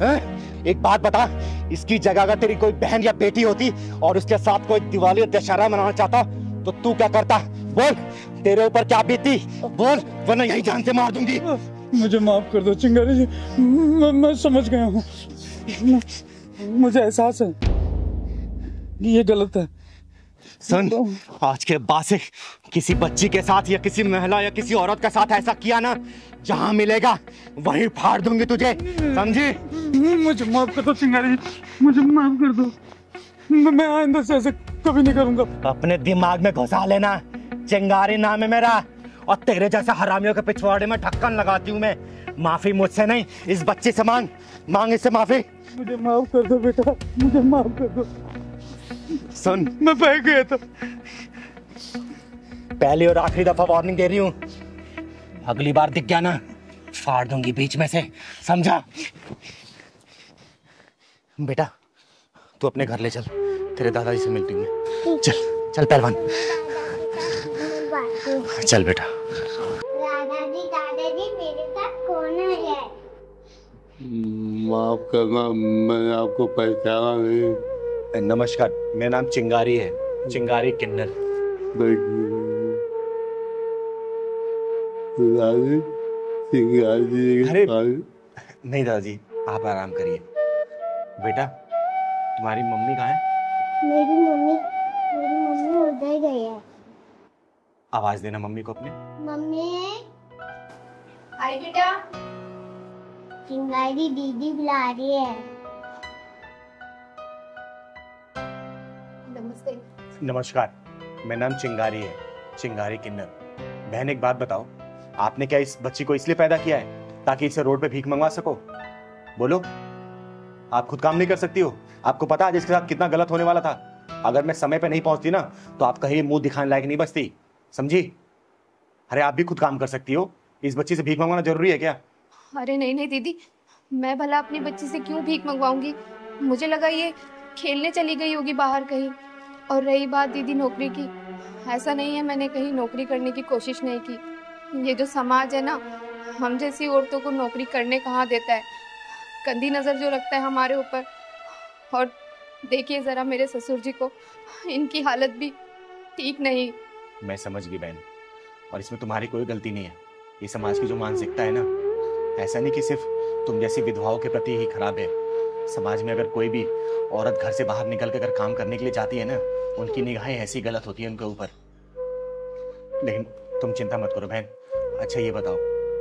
हैं? एक बात बता, इसकी जगह अगर तेरी कोई बहन या बेटी होती और उसके साथ कोई दिवाली और दशहरा मनाना चाहता तो तू क्या करता? बोल, तेरे ऊपर क्या बीतती? बोल, वरना यही जान से मार दूंगी। मुझे माफ कर दो चिंगारी जी, मैं समझ गया हूँ। मुझे एहसास है कि ये गलत है। सुन, आज के बाद से किसी बच्ची के साथ या किसी महिला या किसी औरत के साथ ऐसा किया ना, जहां मिलेगा वहीं फाड़ दूंगी तुझे, समझी? मुझे माफ कर दो चिंगारी जी, मुझे माफ कर दो। मैं आइंदा से ऐसे कभी नहीं करूंगा। अपने दिमाग में घुसा लेना, चिंगारी नाम है मेरा, और तेरे जैसे हरामियों के पिछवाड़े में ढक्कन लगाती हूँ मैं। माफी मुझसे नहीं, इस बच्चे से मांग इससे माफी। मुझे माफ कर दो बेटा, मुझे माफ कर दो। सुन, मैं बह गया था। पहली और आखिरी दफा वार्निंग दे रही हूँ, अगली बार दिख गया ना फाड़ दूंगी बीच में से, समझा? बेटा तू अपने घर ले चल, तेरे दादाजी से मिलती हूँ मैं। चल चल पहलवान, चल बेटा। दादाजी दादाजी मेरे साथ कौन है? माफ करना, मैंने आपको पहचाना नहीं। नमस्कार, मेरा नाम चिंगारी है, चिंगारी किन्नर। अरे नहीं दादाजी, आप आराम करिए। बेटा तुम्हारी मम्मी कहाँ है? मेरी मम्मी उधर गई है। आवाज देना मम्मी को अपने। मम्मी। हाय बेटा। चिंगारी दीदी बुला रही है। नमस्ते। नमस्कार, मेरा नाम चिंगारी है, चिंगारी किन्नर। बहन एक बात बताओ, आपने क्या इस बच्ची को इसलिए पैदा किया है ताकि इसे रोड पे भीख मंगवा सको? बोलो, आप खुद काम नहीं कर सकती हो? आपको पता है इसके साथ कितना गलत होने वाला था? अगर मैं समय पे नहीं पहुंचती ना तो आप कहीं मुंह दिखाने लायक नहीं बचती, समझी? अरे आप भी खुद काम कर सकती हो, इस बच्ची से भीख मंगवाना जरूरी है क्या? अरे नहीं नहीं दीदी, मैं भला अपनी बच्ची से क्यों भीख मंगवाऊंगी? मुझे लगा ये खेलने चली गई होगी बाहर कहीं। और रही बात दीदी नौकरी की, ऐसा नहीं है मैंने कहीं नौकरी करने की कोशिश नहीं की। ये जो समाज है ना, हम जैसी औरतों को नौकरी करने कहाँ देता है, गंदी नज़र जो रखता है हमारे ऊपर। और देखिए ज़रा मेरे ससुर जी को, इनकी हालत भी ठीक नहीं। मैं समझ गई बहन, और इसमें तुम्हारी कोई गलती नहीं है। ये समाज की जो मानसिकता है ना, ऐसा नहीं कि सिर्फ तुम जैसी विधवाओं के प्रति ही खराब है। समाज में अगर कोई भी औरत घर से बाहर निकल कर काम करने के लिए जाती है ना, उनकी निगाहें ऐसी गलत होती है उनके ऊपर। लेकिन तुम चिंता मत करो बहन। अच्छा ये बताओ,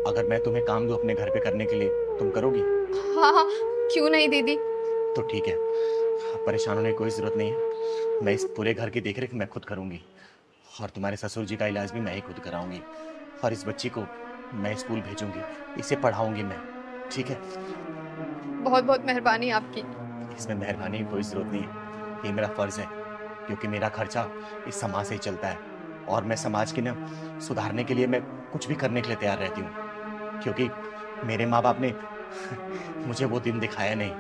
अगर मैं तुम्हें काम दूं अपने घर पे करने के लिए, तुम करोगी? हाँ, क्यों नहीं दीदी। तो ठीक है, परेशान होने की कोई जरूरत नहीं है। मैं इस पूरे घर की देखरेख मैं खुद करूंगी, और तुम्हारे ससुर जी का इलाज भी मैं ही खुद कराऊंगी। और इस बच्ची को मैं स्कूल भेजूंगी, इसे पढ़ाऊंगी मैं, ठीक है? बहुत बहुत मेहरबानी आपकी। इसमें मेहरबानी की कोई जरूरत नहीं है, ये मेरा फर्ज है, क्योंकि मेरा खर्चा इस समाज से ही चलता है। और मैं समाज की ना सुधारने के लिए मैं कुछ भी करने के लिए तैयार रहती हूँ, क्योंकि मेरे माँ बाप ने मुझे वो दिन दिखाया नहीं,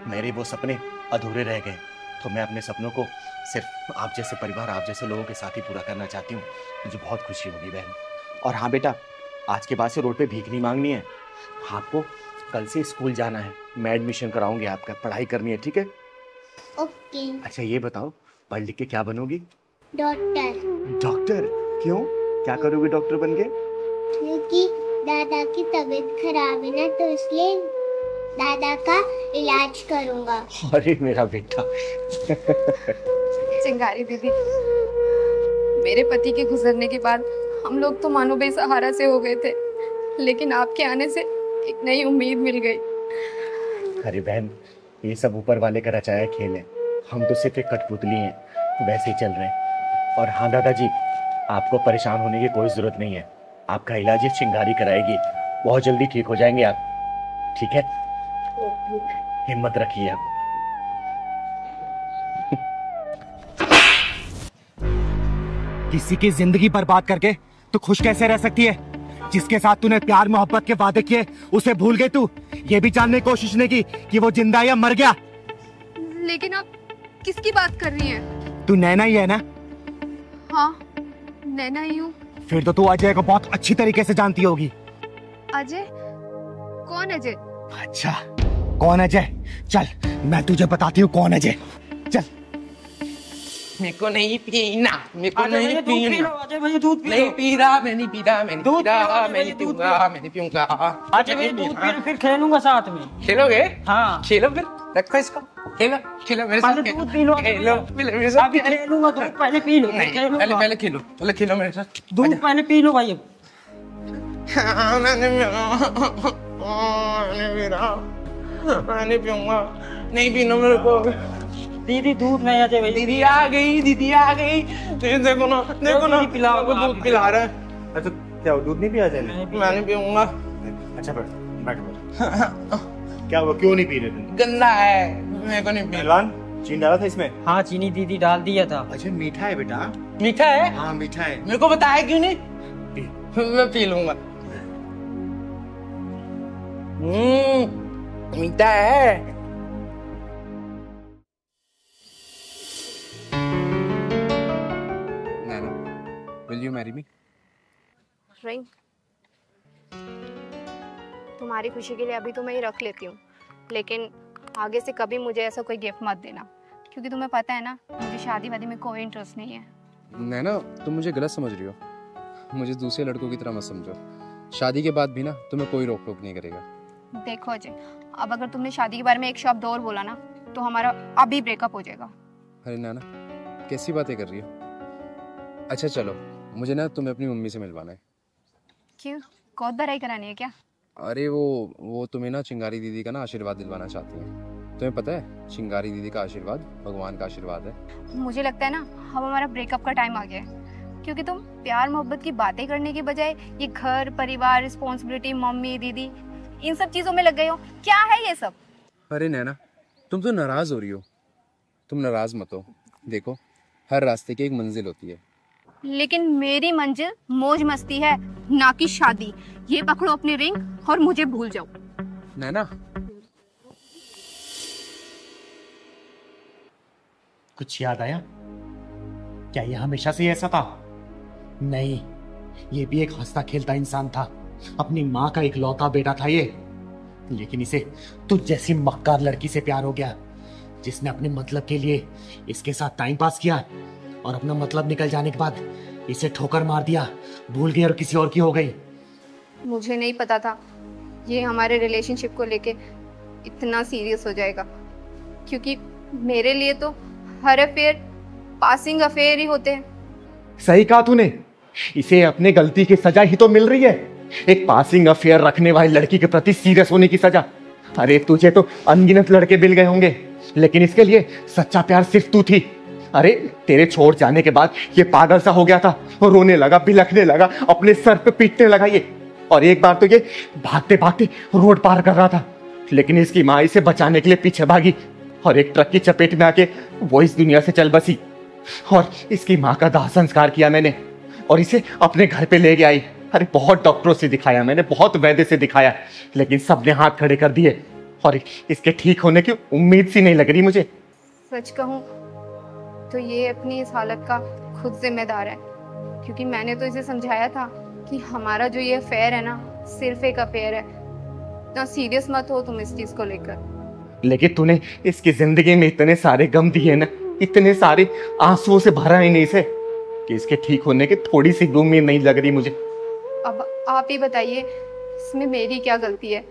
मेरे वो सपने अधूरे रह गए। तो मैं अपने सपनों को सिर्फ आप जैसे परिवार, आप जैसे लोगों के साथ ही पूरा करना चाहती हूँ। मुझे बहुत खुशी होगी बहन। और हाँ बेटा, आज के बाद से रोड पे भीख नहीं मांगनी है, आपको कल से स्कूल जाना है, मैं एडमिशन कराऊंगी आपका, पढ़ाई करनी है, ठीक है? ओके। अच्छा ये बताओ, पढ़ लिख के क्या बनोगी? डॉक्टर। डॉक्टर? क्यों, क्या करोगी डॉक्टर बन के? क्योंकि दादा की तबीयत खराब है ना, तो इसलिए दादा का इलाज करूंगा। अरे मेरा बेटा। चिंगारी दीदी, मेरे पति के गुजरने के बाद हम लोग तो मानो बेसहारा से हो गए थे, लेकिन आपके आने से एक नई उम्मीद मिल गई। अरे बहन, ये सब ऊपर वाले का रचाया खेल है, हम तो सिर्फ एक कठपुतली हैं, वैसे ही चल रहे हैं। और हाँ दादाजी, आपको परेशान होने की कोई जरूरत नहीं है, आपका इलाज ये चिंगारी कराएगी, बहुत जल्दी ठीक हो जाएंगे आप, ठीक है? हिम्मत रखिए आप। किसी की जिंदगी बर्बाद करके तू खुश कैसे रह सकती है? जिसके साथ तूने प्यार मोहब्बत के वादे किए उसे भूल गई तू? ये भी जानने की कोशिश नहीं की कि वो जिंदा या मर गया? लेकिन आप किसकी बात कर रही हैं? तू नैना ही है ना? हाँ, नैना ही हूँ। फिर तो तू अजय को बहुत अच्छी तरीके से जानती होगी। अजय? कौन अजय? अच्छा, कौन अजय? चल मैं तुझे बताती हूँ कौन अजय। चल। मेरे को नहीं पीना, मेरे को अजय नहीं भैया दूध पी पीना, लो, अजय भैया दूध पी लो। नहीं पी रहा, मैं नहीं पी रहा, मैं नहीं दूध पी रहा, पी लो, मैं नहीं दूध पीऊंगा, मैं नहीं पीऊंगा। अजय भैया दूध पी लो, फिर खेलूंगा साथ में। खेलोगे? हाँ। खेलो फिर, रखो इसको, खेलो, खेलो मेरे साथ। पहले दूध पी लो, खेलो, मेरे साथ। अभी खेलूंगा, दूध पहले पी लो। नहीं, पहले खेलो, पहले खेलो मेरे साथ। दूध पहले पी लो भाई। नहीं पीऊंगा, नहीं पीना मेरे को। दीदी दूध नहीं अजय भैया। दीदी आ गई, दीदी आ गई। देखो ना, देखो ना, पिलाओ, दूध पिला रहा है। अच्छा क्या वो दूध नहीं पिया जाए? मैं नहीं पीऊंगा। अच्छा बैठ। क्या वो क्यों नहीं पी रहे थे? गंदा है, मेरे को नहीं पीना। पहलवान चीनी डाला था इसमें? हाँ चीनी दीदी डाल दिया था। अच्छा मीठा है बेटा? मीठा है? हाँ मीठा है। मेरे को बताया क्यों नहीं? मैं पी लूंगा। मीठा है। Nana, will you marry me? Ring, तुम्हारी खुशी के लिए अभी तो मैं ये रख लेती हूँ, लेकिन आगे से कभी मुझे ऐसा कोई गिफ्ट मत देना, क्योंकि तुम्हें पता है ना मुझे शादी वादी में कोई इंटरेस्ट नहीं है। नैना, तुम मुझे गलत समझ रही हो। मुझे दूसरे लड़कों की तरह मत समझो। शादी के बाद भी ना तुम्हें कोई रोक टोक नहीं करेगा। देखो अजय, अब अगर तुमने शादी के बारे में एक शब्द और बोला ना तो हमारा अभी ब्रेकअप हो जाएगा। अरे नैना, कैसी बातें कर रही हो? अच्छा चलो, मुझे ना तुम्हें अपनी मम्मी से मिलवाना है। क्यों, कोत भराई करानी है क्या? अरे वो तुम्हें ना चिंगारी दीदी का ना आशीर्वाद दिलवाना चाहती हैं। तुम्हें पता है, चिंगारी दीदी का आशीर्वाद भगवान का आशीर्वाद है। मुझे लगता है ना अब हमारा ब्रेकअप का टाइम आ गया है, क्योंकि तुम प्यार मोहब्बत की बातें करने के बजाय ये घर परिवार रिस्पॉन्सिबिलिटी मम्मी दीदी इन सब चीजों में लग गए हो। क्या है ये सब? अरे नैना, तुम तो नाराज हो रही हो। तुम नाराज मत हो। देखो, हर रास्ते की एक मंजिल होती है। लेकिन मेरी मंजिल मौज मस्ती है, ना कि शादी। ये पकड़ो अपनी रिंग और मुझे भूल जाओ। नैना, कुछ याद आया? क्या ये हमेशा से ऐसा था? नहीं, ये भी एक हंसता खेलता इंसान था। अपनी माँ का इकलौता बेटा था ये, लेकिन इसे तुझ जैसी मक्कार लड़की से प्यार हो गया, जिसने अपने मतलब के लिए इसके साथ टाइम पास किया और अपना मतलब निकल जाने के बाद इसे ठोकर मार दिया, भूल गई और किसी और की हो गई। मुझे नहीं पता था ये हमारे रिलेशनशिप को लेके इतना सीरियस हो जाएगा, क्योंकि मेरे लिए तो हर अफेयर पासिंग अफेयर ही होते हैं। सही कहा तूने, इसे अपने गलती की सजा ही तो मिल रही है। एक पासिंग अफेयर रखने वाली लड़की के प्रति सीरियस होने की सजा। अरे तुझे तो अनगिनत लड़के मिल गए होंगे, लेकिन इसके लिए सच्चा प्यार सिर्फ तू थी। अरे तेरे छोड़ जाने के बाद ये पागल सा हो गया था, रोने लगा, बिलखने लगा, अपने सर पे पीटने लगा ये। और एक बार तो ये भागते भागते रोड पार कर रहा था, लेकिन इसकी माँ इसे बचाने के लिए पीछे भागी और एक ट्रक की चपेट में आके वो इस दुनिया से चल बसी। और इसकी माँ का दाह संस्कार किया मैंने और इसे अपने घर पे ले गया आई। अरे बहुत डॉक्टरों से दिखाया मैंने, बहुत वैद्य से दिखाया, लेकिन सबने हाथ खड़े कर दिए और इसके ठीक होने की उम्मीद सी नहीं लग रही मुझे। सच कहूँ तो ये अपनी इस हालत का खुद जिम्मेदार है, क्योंकि मैंने तो इसे समझाया था कि हमारा जो ये अफेयर है ना सिर्फ एक अफेयर है, ना सीरियस मत हो तुम इस चीज को लेकर। लेकिन तूने इसकी जिंदगी में इतने सारे गम दिए ना, इतने सारे आंसुओं से भरा ही नहीं इसे, कि इसके ठीक होने की थोड़ी सी भी उम्मीद नहीं लग रही मुझे। अब आप ही बताइए इसमें मेरी क्या गलती है,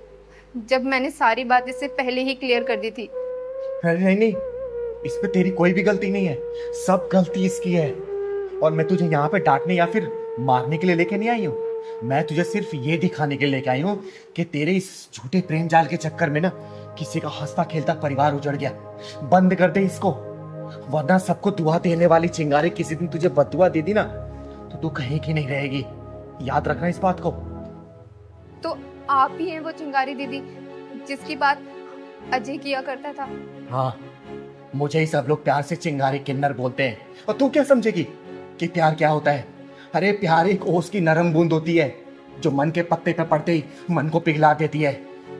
जब मैंने सारी बात इससे पहले ही क्लियर कर दी थी। अरे नहीं, इसमें तेरी कोई भी गलती नहीं है, सब गलती इसकी है। और मैं तुझे यहाँ पे डांटने या फिर मारने के लिए लेके नहीं आई हूँ, मैं तुझे सिर्फ ये दिखाने के लिए लेके आई हूँ कि तेरे इस झूठे प्रेम जाल के चक्कर में ना किसी का हंसता खेलता परिवार उजड़ गया। बंद कर दे इसको, वरना सबको दुआ देने वाली चिंगारी किसी दिन तुझे बददुआ दे दी ना तो तू कहीं की नहीं रहेगी। याद रखना इस बात को। तो आप ही हैं वो चिंगारी दीदी जिसकी बात अजय किया करता था। हाँ, मुझे ही सब लोग प्यार से चिंगारी किन्नर बोलते हैं। और तू क्या समझेगी कि प्यार क्या होता है? अरे प्यार एक ओस की नरम बूंद होती है जो मन के पत्ते पे पड़ते ही मन को पिघला देती है।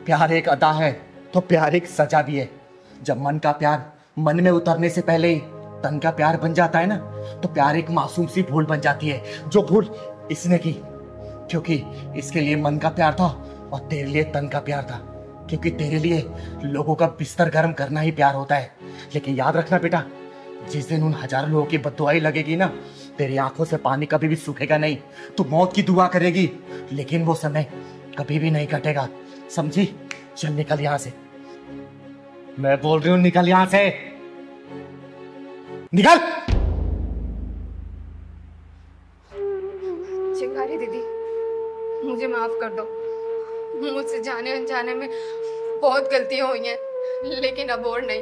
प्यार एक अदा है तो प्यार एक सजा भी है। जब मन का प्यार मन में उतरने से पहले ही तन का प्यार बन जाता है ना, तो प्यार एक मासूम सी भूल बन जाती है, जो भूल इसने की क्योंकि इसके लिए मन का प्यार था और तेरे लिए तन का प्यार था, क्योंकि तेरे लिए लोगों का बिस्तर गर्म करना ही प्यार होता है। लेकिन याद रखना बेटा, जिस दिन उन हजारों लोगों की बददुआई लगेगी ना, तेरी आंखों से पानी कभी भी सूखेगा नहीं। तू मौत की दुआ करेगी लेकिन वो समय कभी भी नहीं कटेगा, समझी? चल निकल यहां से, मैं बोल रही हूं निकल यहां से, निकल। चिंगारी दीदी, मुझे माफ कर दो। मुझसे जाने अनजाने में बहुत गलतियां हुई हैं, लेकिन अब और नहीं।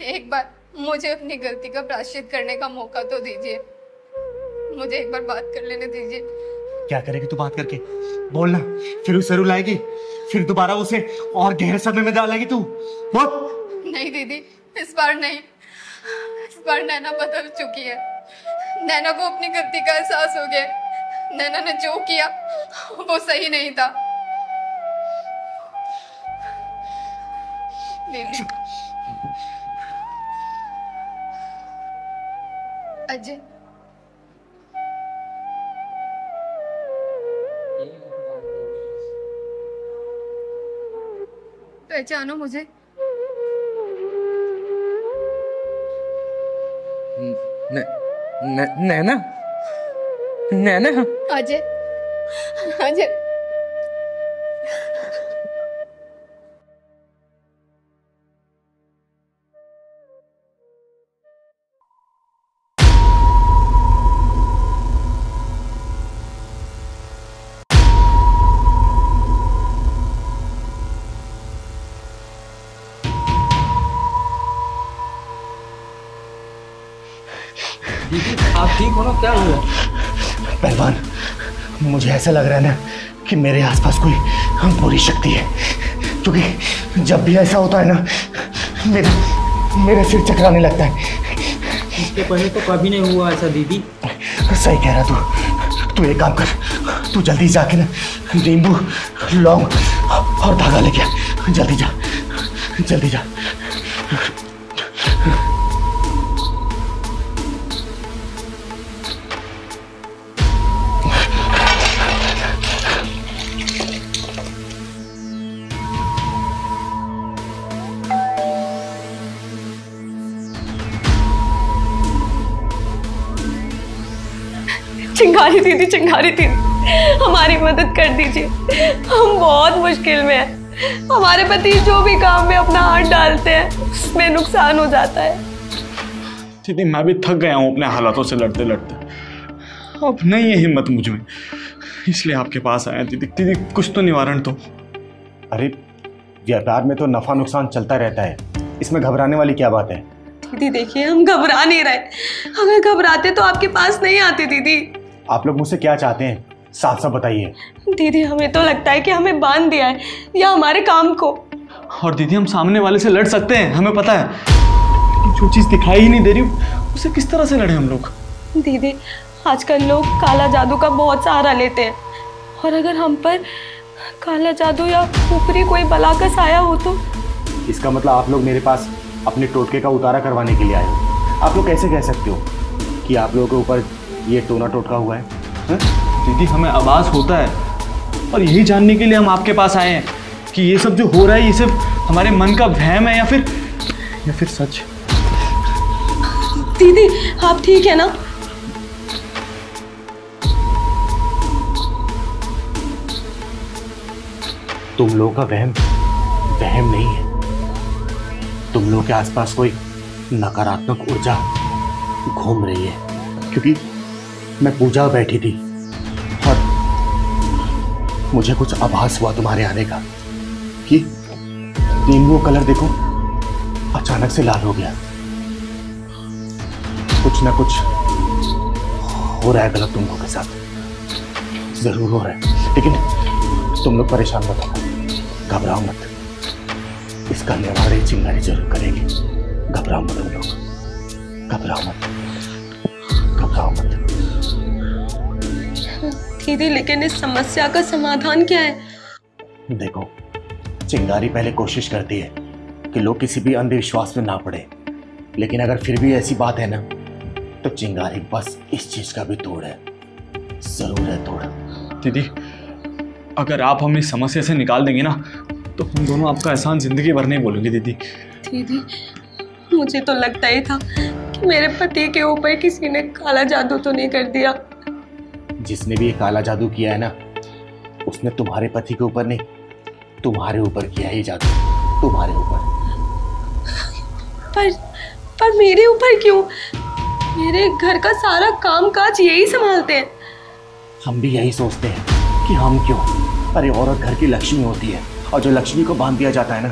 एक बार मुझे अपनी गलती का प्रायश्चित करने का मौका तो दीजिए। मुझे एक बार बात कर लेने दीजिए। क्या करेगी तू बात करके? बोलना, फिर उसे रुलाएगी, फिर दोबारा उसे और गहरे सदमे में डालेगी तू? बोल। नहीं दीदी, इस बार नहीं। इस बार नैना बदल चुकी है। नैना को अपनी गलती का एहसास हो गया। नैना ने जो किया वो सही नहीं था। दीदी, अजय, पहचानो मुझे? नैना, नैना। अजय, अजय, आप ठीक हो ना? क्या हुआ? पहलवान, मुझे ऐसा लग रहा है ना कि मेरे आसपास कोई बुरी शक्ति है, क्योंकि जब भी ऐसा होता है ना मेरा सिर चकराने लगता है। इसके पहले तो कभी नहीं हुआ ऐसा दीदी। सही कह रहा तू एक काम कर, तू जल्दी जाके ना नींबू, लौंग और धागा लेके आ। जल्दी जा, जल्दी जा। चिंगारी दीदी, चिंगारी दीदी, हमारी मदद कर दीजिए। हम बहुत मुश्किल में हैं। हमारे पति जो भी काम में अपना हाथ डालते हैं उसमें नुकसान हो जाता है। दीदी, मैं भी थक गया हूँ अपने हालातों से लड़ते लड़ते। अब नहीं है हिम्मत मुझ में, इसलिए आपके पास आया। दीदी कुछ तो निवारण तो। अरे व्यापार में तो नफा नुकसान चलता रहता है, इसमें घबराने वाली क्या बात है? दीदी देखिए, हम घबरा नहीं रहे। अगर घबराते तो आपके पास नहीं आते। दीदी, आप लोग मुझसे क्या चाहते हैं? साफ साफ बताइए। दीदी, हमें तो लगता है कि हमें बांध दिया है या हमारे काम को। और दीदी, हम सामने वाले से लड़ सकते हैं, हमें पता है, लेकिन जो चीज दिखाई ही नहीं दे रही उसे किस तरह से लड़े हम लोग? दीदी, आजकल लोग काला जादू का बहुत सहारा लेते हैं, और अगर हम पर काला जादू या ऊपरी कोई बला का साया हो तो? इसका मतलब आप लोग मेरे पास अपने टोटके का उतारा करवाने के लिए आए हो। आप लोग कैसे कह सकते हो कि आप लोगों के ऊपर ये टोना टोटका हुआ है? दीदी, हमें आभास होता है, और यही जानने के लिए हम आपके पास आए हैं कि ये सब जो हो रहा है ये सिर्फ हमारे मन का वहम है या फिर सच। दीदी, आप ठीक है ना? तुम लोगों का वहम नहीं है। तुम लोगों के आसपास कोई नकारात्मक ऊर्जा घूम रही है, क्योंकि मैं पूजा बैठी थी और मुझे कुछ आभास हुआ तुम्हारे आने का कि नींबू कलर देखो अचानक से लाल हो गया। कुछ ना कुछ हो रहा है गलत तुम लोगों के साथ, जरूर हो रहा है। लेकिन तुम लोग परेशान मत हो, घबराओ मत। इसका निवारण चिंगारी जरूर करेगी। घबराओ मत तुम लोग, घबराओ मत, घबराओ मत। दीदी लेकिन इस समस्या का समाधान क्या है? देखो, चिंगारी पहले कोशिश करती है कि लोग किसी भी अंधविश्वास में ना पड़े, लेकिन अगर फिर भी ऐसी बात है ना, तो चिंगारी बस इस चीज का भी तोड़ है, जरूर है तोड़। दीदी अगर आप हमें इस समस्या से निकाल देंगे ना, तो हम दोनों आपका एहसान जिंदगी भर नहीं भूलेंगे दीदी। दीदी मुझे तो लगता ही था कि मेरे पति के ऊपर किसी ने काला जादू तो नहीं कर दिया। जिसने भी ये काला जादू किया है ना, उसने तुम्हारे पति के ऊपर नहीं, तुम्हारे ऊपर किया है ये जादू, तुम्हारे ऊपर। पर मेरे ऊपर क्यों? मेरे घर का सारा काम काज यही संभालते हैं। हम भी यही सोचते हैं कि हम क्यों। अरे औरत घर की लक्ष्मी होती है, और जो लक्ष्मी को बांध दिया जाता है ना,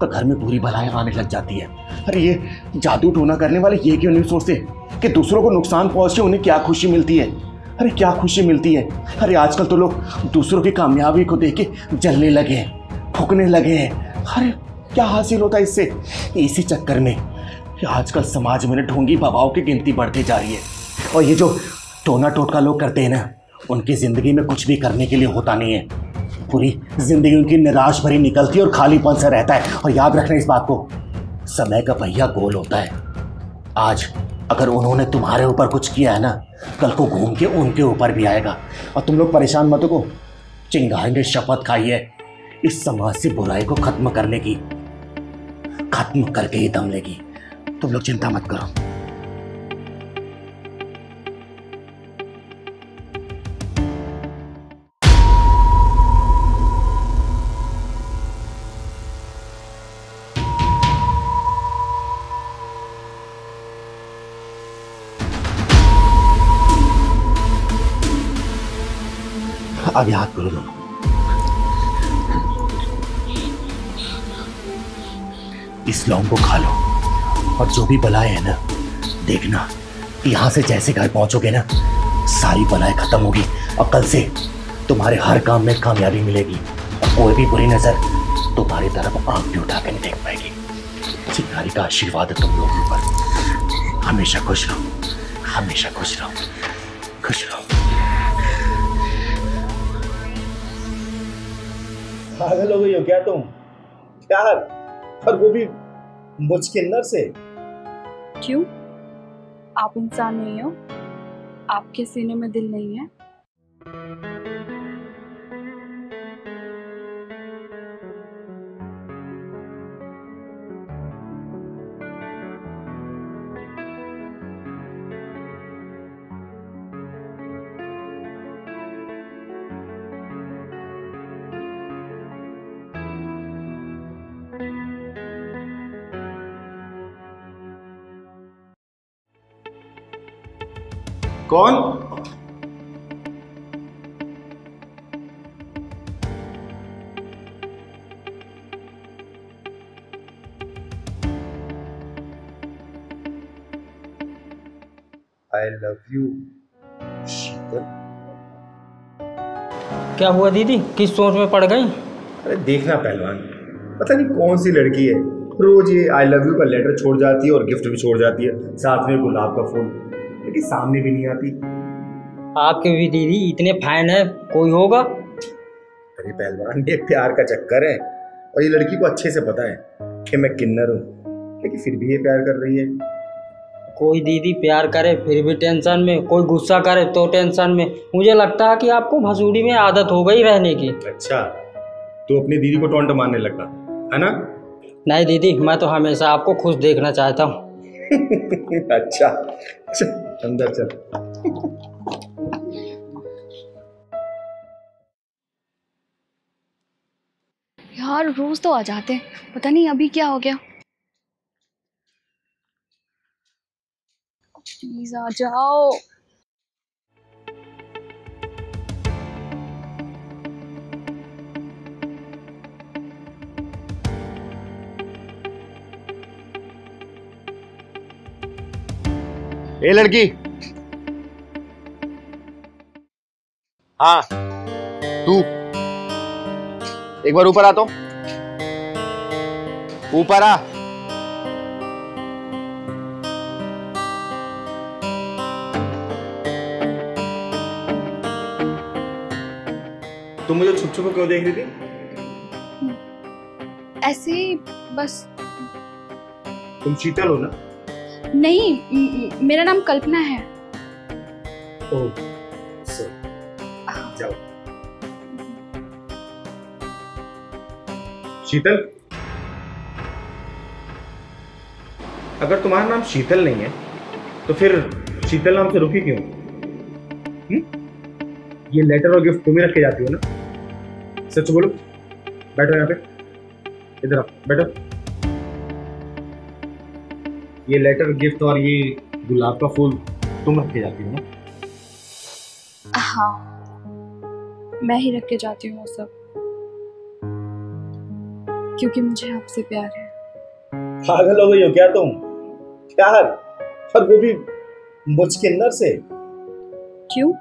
तो घर में बुरी बलाएं आने लग जाती है। अरे ये जादू टोना करने वाले ये क्यों नहीं सोचते कि दूसरों को नुकसान पहुंचे उन्हें क्या खुशी मिलती है? अरे क्या खुशी मिलती है? अरे आजकल तो लोग दूसरों की कामयाबी को देख के जलने लगे हैं, फूकने लगे हैं। अरे क्या हासिल होता है इससे? इसी चक्कर में आजकल समाज में ढोंगी बाबाओं की गिनती बढ़ती जा रही है। और ये जो टोना टोटका लोग करते हैं ना, उनकी जिंदगी में कुछ भी करने के लिए होता नहीं है। पूरी जिंदगी उनकी निराश भरी निकलती है और खालीपन सा रहता है। और याद रखना इस बात को, समय का पहिया गोल होता है। आज अगर उन्होंने तुम्हारे ऊपर कुछ किया है ना, कल को घूम के उनके ऊपर भी आएगा। और तुम लोग परेशान मत हो, चिंगारी ने शपथ खाई है इस समाज से बुराई को खत्म करने की, खत्म करके ही दम लेगी। तुम लोग चिंता मत करो। अब याद करो दोनों, इस लौंग को खा लो, और जो भी बलाएं है ना, देखना यहां से जैसे घर पहुंचोगे ना, सारी बलाएं खत्म होगी और कल से तुम्हारे हर काम में कामयाबी मिलेगी और कोई भी बुरी नजर तुम्हारी तरफ आंख भी उठा कर नहीं देख पाएगी। चिंगारी का आशीर्वाद है तुम लोगों पर। हमेशा खुश रहो, हमेशा खुश रहो, खुश रहो। पागल हो गई हो क्या तुम? प्यार, और वो भी मुझ किन्नर से? क्यों? आप इंसान नहीं हो? आपके सीने में दिल नहीं है? कौन? आई लव यू शीतल। क्या हुआ दीदी, किस सोच में पड़ गई? अरे देखना पहलवान, पता नहीं कौन सी लड़की है, रोज ये आई लव यू का लेटर छोड़ जाती है और गिफ्ट भी छोड़ जाती है, साथ में गुलाब का फूल, लेकिन सामने भी नहीं आती। आपके भी दीदी इतने फैन है, कोई होगा? अरे पहलवान, ये प्यार का चक्कर है, और ये लड़की को अच्छे से पता है कि मैं किन्नर हूँ, लेकिन फिर भी ये प्यार कर रही है। कोई दीदी प्यार करे फिर भी टेंशन में, कोई गुस्सा करे तो टेंशन में। मुझे लगता है कि आपको भसूड़ी में आदत हो गई रहने की। अच्छा, तो अपनी दीदी को टोंट मारने लगा है ना? नहीं दीदी, मैं तो हमेशा आपको खुश देखना चाहता हूँ। अच्छा चल अंदर चल। यार रोज तो आ जाते हैं, पता नहीं अभी क्या हो गया। प्लीज आ जाओ। ए लड़की, हाँ तू एक बार ऊपर आ तो। ऊपर आ। तुम मुझे छुप छुप क्यों देख रही थी? ऐसे ही बस। तुम शीतल हो ना? नहीं, मेरा नाम कल्पना है। ओह, जाओ। शीतल, अगर तुम्हारा नाम शीतल नहीं है तो फिर शीतल नाम से रुकी क्यों? ये लेटर और गिफ्ट तुम ही रख के जाती हो ना? सच बोलो। बैठो यहाँ पे, इधर आओ, बैठो। ये लेटर गिफ्ट और ये गुलाब का फूल तुम रख के जाती हो ना? हाँ, मैं ही रख के जाती हूँ वो सब, क्योंकि मुझे आपसे प्यार है। पागल हो गई हो क्या तुम? प्यार? और वो भी मुझकिन्नर से? क्यों?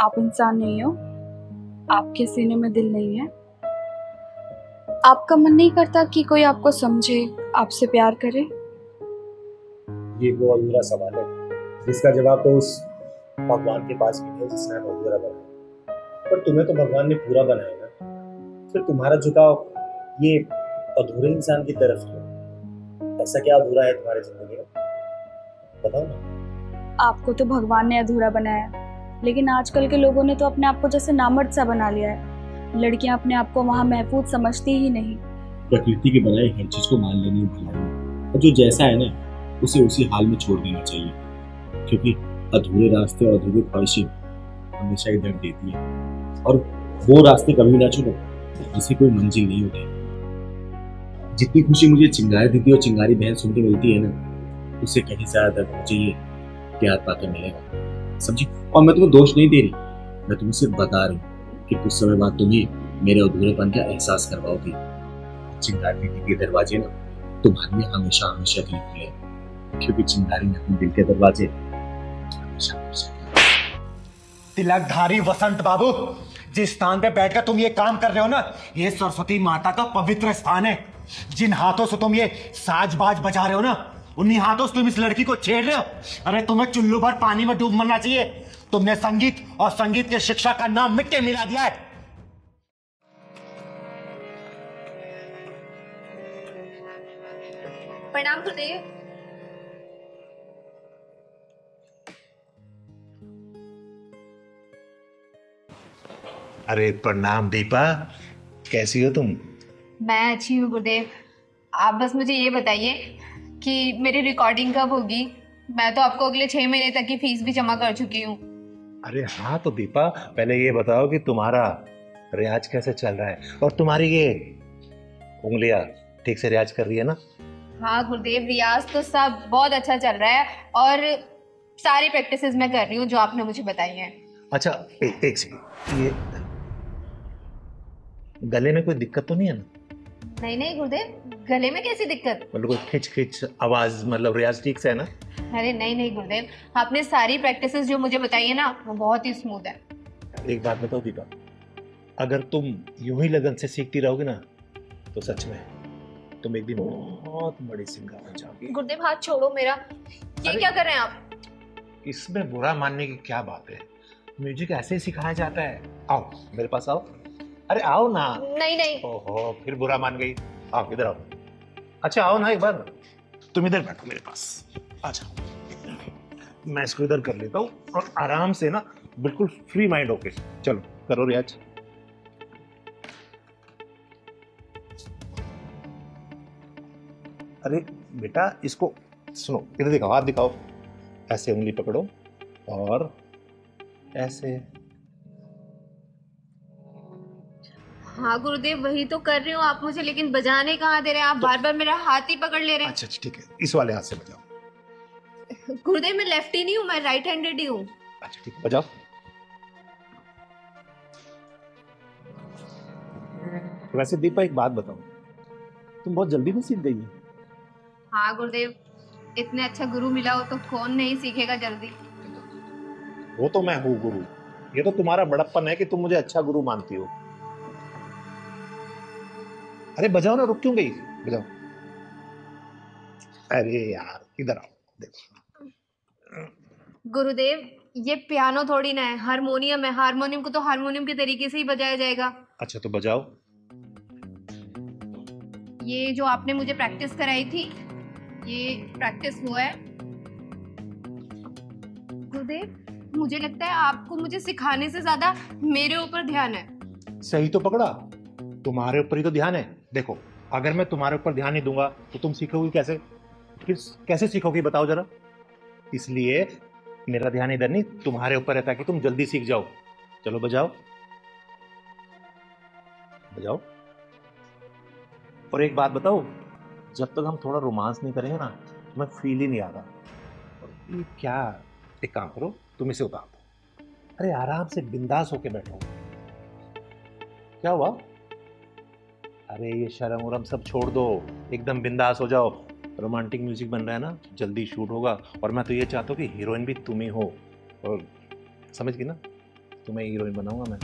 आप इंसान नहीं हो? आपके सीने में दिल नहीं है? आपका मन नहीं करता कि कोई आपको समझे, आपसे प्यार करे? ये वो अधूरा सवाल है जिसका जवाब तो उस भगवान के पास भी नहीं है जिसने हमें अधूरा बनाया। पर तुम्हें तो भगवान ने पूरा बनाया ना, फिर तुम्हारा झुकाव ये अधूरे इंसान की तरफ क्यों? ऐसा क्या अधूरा है तुम्हारी जिंदगी में? बताओ ना। आपको तो भगवान ने अधूरा बनाया, लेकिन आजकल के लोगों ने तो अपने आप को जैसे नामर्द सा बना लिया है। लड़कियां अपने आप को वहां महफूज समझती ही नहीं। प्रकृति की बनाई हर चीज को मान लेनी भलाई, और जो जैसा है ना उसे उसी हाल में छोड़ देना चाहिए, क्योंकि अधूरे रास्ते और अधूरी ख्वाहिशें हमेशा ही दर्द देती है, और वो रास्ते कभी ना चुनो जिसे कोई मंजिल नहीं होती। जितनी खुशी मुझे चिंगारी दीदी और चिंगारी बहन सुन के मिलती है ना, उससे कहीं ज्यादा दर्द मुझे ये प्यार पाकर मिलेगा, समझी? और मैं तुम्हें दोष नहीं दे रही, मैं तुम्हें सिर्फ बता रही हूँ कि कुछ समय बाद तुम्हें मेरे अधूरेपन का एहसास करवाओगी। चिंगारी दीदी के दरवाजे ना तुम्हारे लिए हमेशा हमेशा के लिए खुले हैं, क्योंकि चिंगारी ने अपने दिल के दरवाजे हमेशा हमेशा। तिलकधारी वसंत बाबू, जिस स्थान पे बैठकर तुम ये काम कर रहे हो ना, ये सरस्वती माता का पवित्र स्थान है। जिन हाथों से तुम ये साज-बाज बजा रहे हो ना, उन्हीं हाथों से तुम इस लड़की को छेड़ रहे हो। अरे तुम्हें चुल्लू भर पानी में डूब मरना चाहिए। तुमने संगीत और संगीत की शिक्षा का नाम मिट्टी मिला दिया है। प्रणाम गुरुदेव। अरे प्रणाम दीपा, कैसी हो तुम? मैं अच्छी हूँ गुरुदेव। आप बस मुझे ये बताइए कि मेरी रिकॉर्डिंग कब होगी? मैं तो आपको अगले 6 महीने तक की फीस भी जमा कर चुकी हूँ। अरे हाँ, तो दीपा पहले ये बताओ कि तुम्हारा रियाज कैसे चल रहा है, और तुम्हारी ये उंगलियां ठीक से रियाज कर रही है ना? हाँ गुरुदेव, रियाज तो सब बहुत अच्छा चल रहा है और सारी प्रैक्टिसेस मैं कर रही हूँ जो आपने मुझे बताई हैं। अच्छा एक सेकंड, ये गले में कोई दिक्कत तो नहीं है ना? नहीं नहीं गुरुदेव, गले में कैसी दिक्कत? मतलब कोई खिंच खिंच आवाज, मतलब रियाज ठीक से है ना? अरे नहीं नहीं गुरुदेव, आपने सारी प्रैक्टिसेस जो मुझे बताई है ना वो बहुत ही स्मूथ है। एक बात बताओ दीपा, अगर तुम यूं ही लगन से सीखती रहोगी ना तो सच में तुम एक दिन बहुत बड़ी सिंगर बन जाओगी। गुरुदेव हाथ छोड़ो मेरा, ये क्या कर रहे हैं आप? इसमें बुरा मानने की क्या बात है, म्यूजिक ऐसे ही सिखाया जाता है। आओ मेरे पास आओ। अरे आओ ना। नहीं नहीं। ओहो, फिर बुरा मान गई। आओ इधर आओ। अच्छा आओ ना एक बार, तुम इधर बैठो मेरे पास। अच्छा मैं इसको इधर कर लेता हूँ और आराम से ना बिल्कुल फ्री माइंड होके चलो करो रियाज। अरे बेटा इसको सुनो, इधर दिखाओ, हाथ दिखाओ, ऐसे उंगली पकड़ो और ऐसे। हाँ गुरुदेव वही तो कर रही हूँ, आप मुझे लेकिन बजाने कहाँ दे रहे हैं? आप बार बार मेरा हाथ ही पकड़ ले रहे हैं। अच्छा ठीक है, इस वाले हाथ से बजाओ। गुरुदेव मैं लेफ्टी नहीं हूँ, मैं राइट हैंडेड ही हूँ। अच्छा ठीक है, बजाओ। वैसे दीपा एक बात बताओ, तुम बहुत जल्दी में सीख गई हो। हाँ गुरुदेव, इतने अच्छा गुरु मिला हो तो कौन नहीं सीखेगा जल्दी। वो तो मैं हूँ गुरु, ये तो तुम्हारा बड़प्पन है कि तुम मुझे अच्छा गुरु मानती हो। अरे बजाओ ना, रुक क्यों गई? बजाओ। अरे यार इधर आओ, देखो। गुरुदेव, ये पियानो थोड़ी ना है, हारमोनियम है। हारमोनियम को तो हारमोनियम के तरीके से ही बजाया जाएगा। अच्छा तो बजाओ। ये जो आपने मुझे प्रैक्टिस कराई थी, ये प्रैक्टिस हुआ है। गुरुदेव, मुझे लगता है आपको मुझे सिखाने से ज्यादा मेरे ऊपर ध्यान है। सही तो पकड़ा, तुम्हारे ऊपर ही तो ध्यान है। देखो, अगर मैं तुम्हारे ऊपर ध्यान नहीं दूंगा तो तुम सीखोगी कैसे? फिर कैसे सीखोगी बताओ जरा। इसलिए मेरा ध्यान इधर नहीं, तुम्हारे ऊपर है, ताकि तुम जल्दी सीख जाओ। चलो बजाओ बजाओ। और एक बात बताओ, जब तक हम थोड़ा रोमांस नहीं करेंगे ना, तुम्हें फील ही नहीं आ रहा। और ये क्या, एक काम करो, तुम इसे उतार दो। अरे आराम से बिंदास होके बैठो। क्या हुआ? अरे ये शर्म उरम सब छोड़ दो, एकदम बिंदास हो जाओ। रोमांटिक म्यूजिक बन रहा है ना, जल्दी शूट होगा। और मैं तो ये चाहता हूँ कि हीरोइन भी तुम ही हो। और समझ गई ना, तुम्हें हीरोइन बनाऊंगा मैं।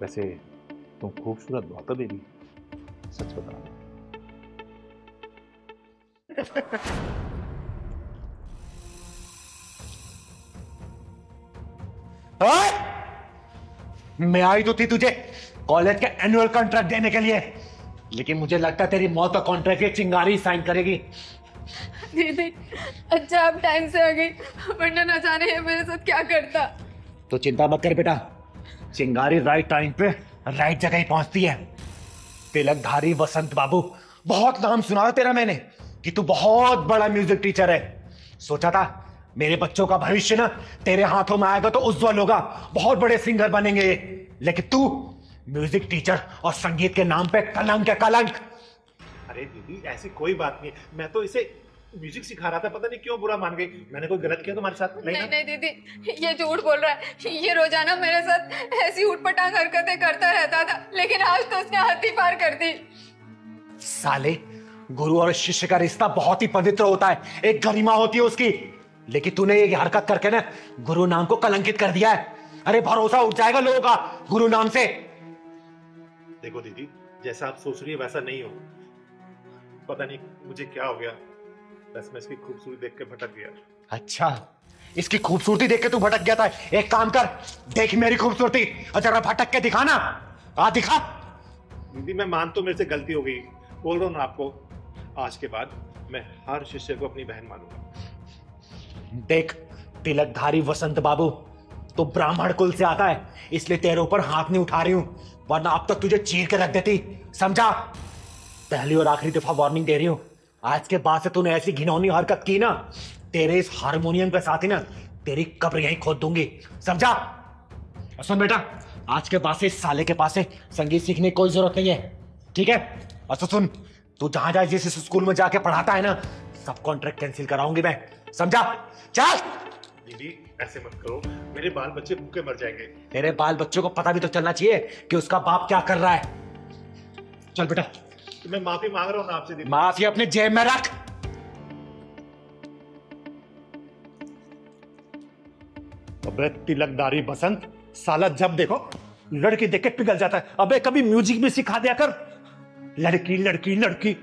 वैसे तुम खूबसूरत बहुत हो बेबी, सच बता। मैं आई तो थी तुझे कॉलेज के एनुअल कॉन्ट्रैक्ट देने के लिए, लेकिन मुझे लगता है तेरी मौत का कॉन्ट्रैक्ट एक चिंगारी साइन करेगी। दीदी, अच्छा आप टाइम से आ गई, वरना न जाने ये मेरे साथ क्या करता। तो चिंता मत कर बेटा, चिंगारी राइट टाइम पे राइट जगह ही पहुंचती है। तिलकधारी वसंत बाबू, बहुत नाम सुना है तेरा मैंने कि तू बहुत बड़ा म्यूजिक टीचर है। सोचा था मेरे बच्चों का भविष्य ना तेरे हाथों में आएगा तो उज्जवल होगा, बहुत बड़े सिंगर बनेंगे ये। लेकिन तू म्यूजिक टीचर और संगीत के नाम पे कलंक है, कलंक। अरे दीदी ऐसी कोई बात नहीं, मैं तो इसे म्यूजिक सिखा रहा था, पता नहीं क्यों बुरा मान गई। मैंने कोई गलत किया तुम्हारे साथ? नहीं दीदी, ये झूठ बोल रहा है। ये रोजाना मेरे साथ ऐसी उठपटांग हरकतें करता रहता था, लेकिन आज तो उसने हद ही पार कर दी। साले, गुरु और शिष्य का रिश्ता बहुत ही पवित्र होता है, एक गरिमा होती है उसकी। लेकिन तूने ये हरकत करके ना गुरु नाम को कलंकित कर दिया है। अरे भरोसा उठ जाएगा लोगों का गुरु नाम से। देखो दीदी, जैसा आप सोच रही है वैसा नहीं हो। पता नहीं मुझे क्या हो गया, बस मैं इसकी खूबसूरती देख के भटक गया। अच्छा, इसकी खूबसूरती देख के तू भटक गया था? एक काम कर, देख मेरी खूबसूरती और जरा भटक के दिखा ना। आ दिखा। दीदी मैं मान तो मेरे से गलती हो गई, बोल रहा हूँ ना आपको, आज के बाद मैं हर शिष्य को अपनी बहन मानूंगा। देख तिलकधारी वसंत बाबू, तो ब्राह्मण कुल से आता है, इसलिए तेरे ऊपर हाथ नहीं उठा रही हूं, वरना अब तक तुझे चीर के रख देती, समझा? पहली और आखिरी दफा वार्निंग दे रही हूं, आज के बाद से तूने ऐसी घिनौनी हरकत की ना, तेरे इस हारमोनियम के साथ ही ना तेरी कब्र यहीं खोद दूंगी, समझा? और सुन बेटा, आज के बाद से इस साले के पास से संगीत सीखने की कोई जरूरत नहीं है, ठीक है? और तो सुन, तू जहां जहां जिस स्कूल में जाके पढ़ाता है ना, सब कॉन्ट्रैक्ट कैंसिल कराऊंगी मैं, समझा? चल। दीदी ऐसे मत करो, मेरे बाल बच्चे भूखे मर जाएंगे। तेरे बाल बच्चों को पता भी तो चलना चाहिए कि उसका बाप क्या कर रहा है। चल बेटा। तो मैं माफी मांग रहा हूँ ना आपसे दीदी। माफी अपने जेब में रख। अबे तिलकधारी बसंत, साला जब देखो लड़की देख के पिघल जाता है। अबे कभी म्यूजिक भी सिखा दिया कर। लड़की लड़की लड़की।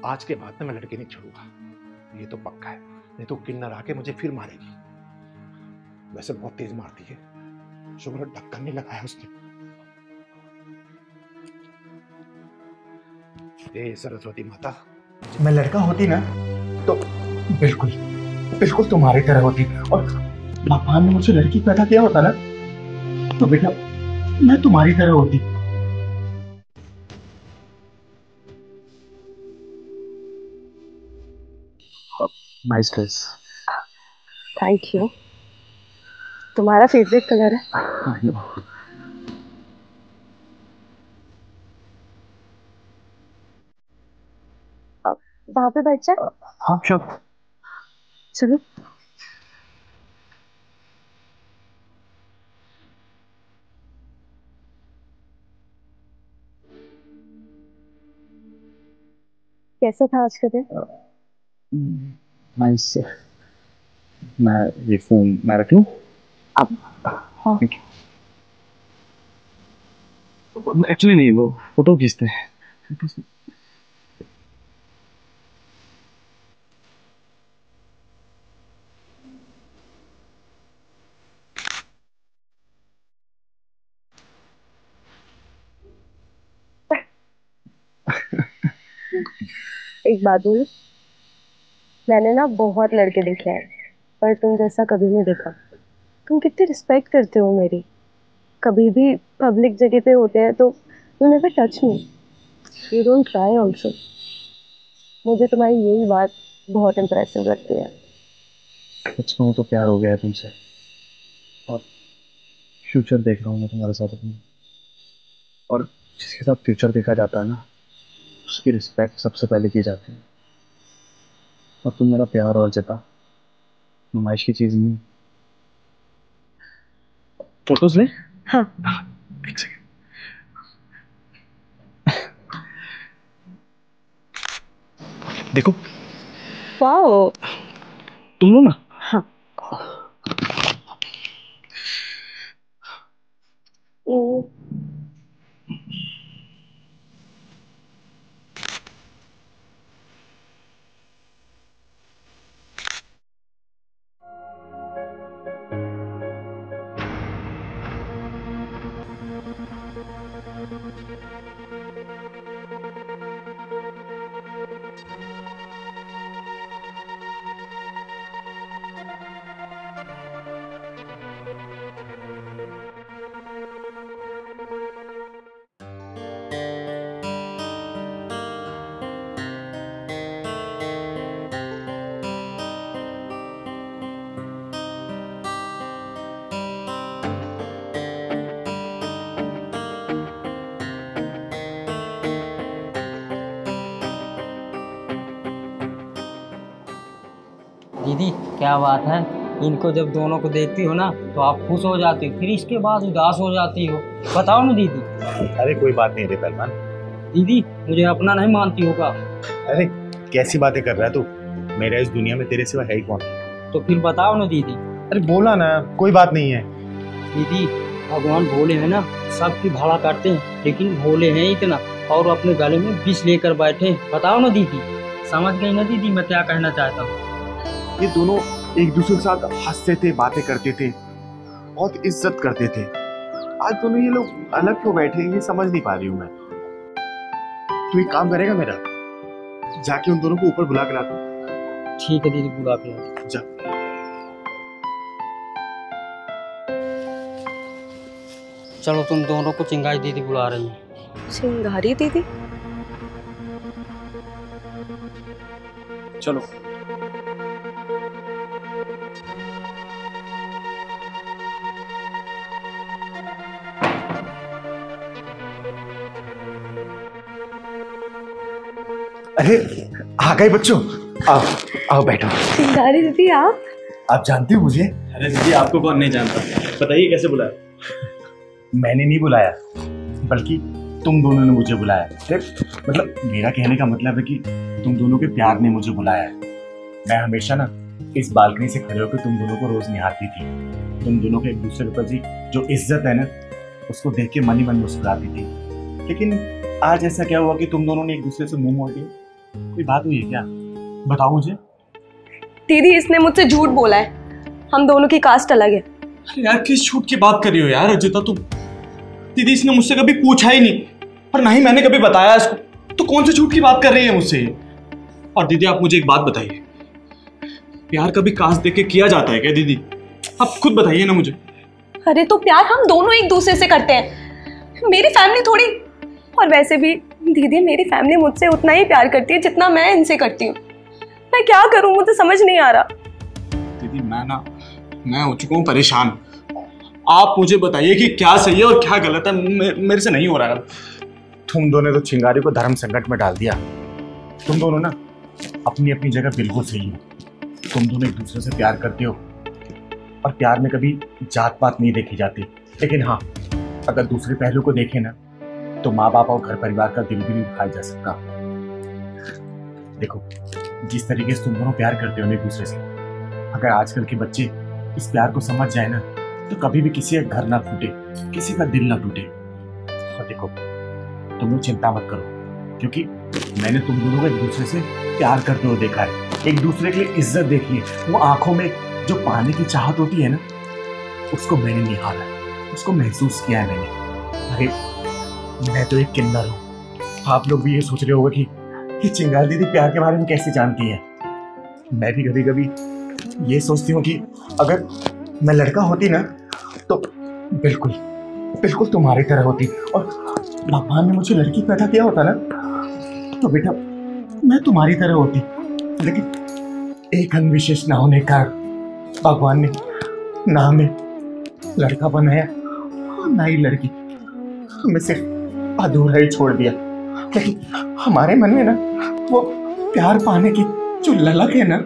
आज के बाद में मैं लड़की नहीं छोड़ूंगा, ये तो पक्का है, नहीं तो किन्नर आके मुझे फिर मारेगी। वैसे बहुत तेज मारती है, शुक्र ढक्कन नहीं लगाया उसने। ए सरस्वती माता, मैं लड़का होती ना तो बिल्कुल बिल्कुल तुम्हारी तरह होती, और भगवान ने मुझे लड़की पैदा किया होता ना तो बेटा मैं तुम्हारी तरह होती। Nice dress. Thank you. तुम्हारा फेवरेट कलर है। वहां पे बैठ जा। हाँ श्योर। चलो। कैसा था आज का दिन? नाइस। मैं ये फोन मैं रख लूं? अब हाँ। एक्चुअली नहीं, वो फोटो खींचते हैं। एक बात बोलूं, मैंने ना बहुत लड़के देखे हैं पर तुम जैसा कभी नहीं देखा। तुम कितनी रिस्पेक्ट करते हो मेरी, कभी भी पब्लिक जगह पे होते हैं तो you never touch me, you don't try also. मुझे तुम्हारी यही बात बहुत इम्प्रेसिव लगती है। सच कहूँ तो प्यार हो गया है तुमसे, और फ्यूचर देख रहा हूँ मैं तुम्हारे साथ अपनी। और जिसके साथ फ्यूचर देखा जाता है ना, उसकी रिस्पेक्ट सबसे पहले की जाती है। और तुम मेरा प्यार और जता, नुमाइश की चीज नहीं। फोटोज ले। हाँ। एक सेकंड। देखो। वाओ। तुम लो ना। हाँ। दीदी क्या बात है, इनको जब दोनों को देखती हो ना तो आप खुश हो जाती हो, फिर इसके बाद उदास हो जाती हो। बताओ ना दीदी। अरे कोई बात नहीं रे पहलवान। दीदी मुझे अपना नहीं मानती होगा। अरे कैसी बातें कर रहा है तू, मेरा इस दुनिया में तेरे सिवा है ही कौन। तो फिर बताओ ना दीदी। अरे बोला ना, कोई बात नहीं है। दीदी भगवान भोले हैं ना, सबकी भला करते हैं, लेकिन भोले हैं इतना और अपने गले में विष लेकर बैठे हैं। बताओ ना दीदी, समझ गई ना दीदी मैं क्या कहना चाहता हूँ। ये दोनों एक दूसरे के साथ हंसते थे, बातें करते थे, बहुत इज्जत करते थे। आज दोनों ये लोग अलग क्यों बैठे हैं, ये समझ नहीं पा रही हूँ मैं। तू एक काम करेगा मेरा, जाके उन दोनों को ऊपर बुला के ला दो। ठीक है दीदी, बुला के ला। जा। चलो तुम दोनों को चिंगारी दीदी बुला रही है। चिंगारी दीदी? चलो। अरे आ गए बच्चों, आओ आओ बैठो। चिंगारी दीदी आप जानती हो मुझे? अरे दीदी आपको कौन नहीं जानता, बताइए कैसे बुलाया? मैंने नहीं बुलाया, बल्कि तुम दोनों ने मुझे बुलाया। मतलब मेरा कहने का मतलब है कि तुम दोनों के प्यार ने मुझे बुलाया है। मैं हमेशा ना इस बालकनी से खड़े होकर तुम दोनों को रोज निहारती थी। तुम दोनों के एक दूसरे के प्रति जो इज्जत है ना, उसको देख के मन ही मन मुस्कुराती थी। लेकिन आज ऐसा क्या हुआ कि तुम दोनों ने एक दूसरे से मुंह मोड़ दिया? कोई बात हुई है क्या? बताओ मुझे। दीदी इसने मुझसे झूठ बोला है, हम दोनों की कास्ट अलग है। अरे यार किस झूठ की बात कर रही हो यार अजिता तुम? दीदी इसने मुझसे कभी पूछा ही नहीं, और ना ही मैंने कभी बताया इसको, तो कौन से झूठ की बात कर रही है मुझसे? और दीदी आप मुझे एक बात बताइए, प्यार कभी कास्ट देख के किया जाता है क्या दीदी? आप खुद बताइए ना मुझे। अरे तो प्यार हम दोनों एक दूसरे से करते हैं, मेरी फैमिली थोड़ी। और वैसे भी दीदी मेरी फैमिली मुझसे उतना ही प्यार करती है जितना मैं इनसे करती हूँ। मैं क्या करूँ, मुझे समझ नहीं आ रहा। दीदी मैं हो चुका हूँ परेशान। आप मुझे बताइए कि क्या सही है और क्या गलत है, मेरे से नहीं हो रहा है। तुम दोनों तो चिंगारी को धर्म संकट में डाल दिया। तुम दोनों ना अपनी अपनी जगह बिल्कुल सही हो। तुम दोनों एक दूसरे से प्यार करते हो, और प्यार में कभी जात पात नहीं देखी जाती। लेकिन हाँ, अगर दूसरे पहलू को देखें ना, तो माँ बाप और घर परिवार का दिल भी नहीं दुखाया जा सकता। देखो जिस तरीके से तुम दोनों प्यार करते हो एक दूसरे से, अगर आजकल के बच्चे इस प्यार को समझ जाए ना, तो कभी भी किसी का घर ना टूटे, किसी का दिल ना टूटे। और देखो तुम लोग चिंता मत करो, क्योंकि मैंने तुम दोनों को एक दूसरे से प्यार करते हुए देखा है, एक दूसरे के लिए इज्जत देखी है। वो आंखों में जो पाने की चाहत होती है ना, उसको मैंने निहारा है, उसको महसूस किया है मैंने। अरे मैं तो एक किन्नर हूँ, आप लोग भी ये सोच रहे होगे कि कि चिंगारी दीदी प्यार के बारे में कैसे जानती है। मैं भी कभी कभी ये सोचती हूँ कि अगर मैं लड़का होती ना तो बिल्कुल बिल्कुल तुम्हारी तरह होती, और भगवान ने मुझे लड़की पैदा किया होता ना तो बेटा मैं तुम्हारी तरह होती। लेकिन एक अंग विशेष ना होने का भगवान ने ना हमें लड़का बनाया ना ही लड़की, हमें सिर्फ अधूरा ही छोड़ दिया। लेकिन हमारे मन में ना वो प्यार पाने की जो ललक है ना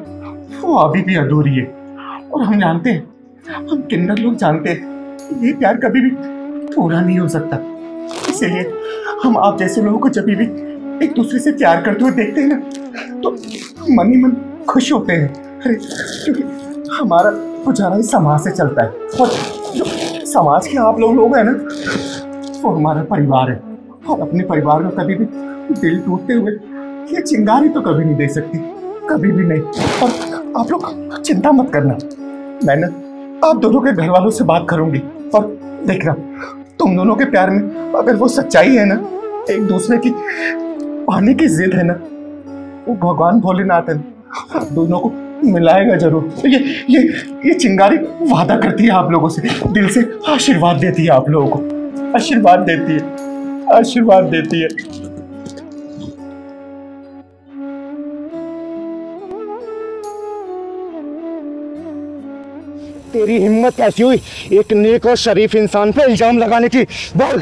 वो अभी भी अधूरी है। और हम जानते हैं, हम किन्नर लोग जानते हैं ये प्यार कभी भी पूरा नहीं हो सकता। इसीलिए हम आप जैसे लोगों को जब भी एक दूसरे से प्यार करते हुए देखते हैं ना तो मन ही मन खुश होते हैं। अरे क्योंकि हमारा गुजारा इस समाज से चलता है, और जो समाज के आप लोग हैं ना वो हमारा परिवार है। और अपने परिवार में कभी भी दिल टूटते हुए ये चिंगारी तो कभी नहीं दे सकती, कभी भी नहीं। और आप लोग चिंता मत करना, मैं ना आप दोनों के घर वालों से बात करूंगी। और देखना तुम दोनों के प्यार में अगर वो सच्चाई है ना, एक दूसरे की पाने की जिद है ना, वो भगवान भोलेनाथ है आप दोनों को मिलाएगा जरूर। ये चिंगारी वादा करती है आप लोगों से, दिल से आशीर्वाद देती है आप लोगों को, आशीर्वाद देती है, आशीर्वाद देती है। तेरी हिम्मत कैसी हुई एक नेक और शरीफ इंसान पे इल्जाम लगाने की? बोल।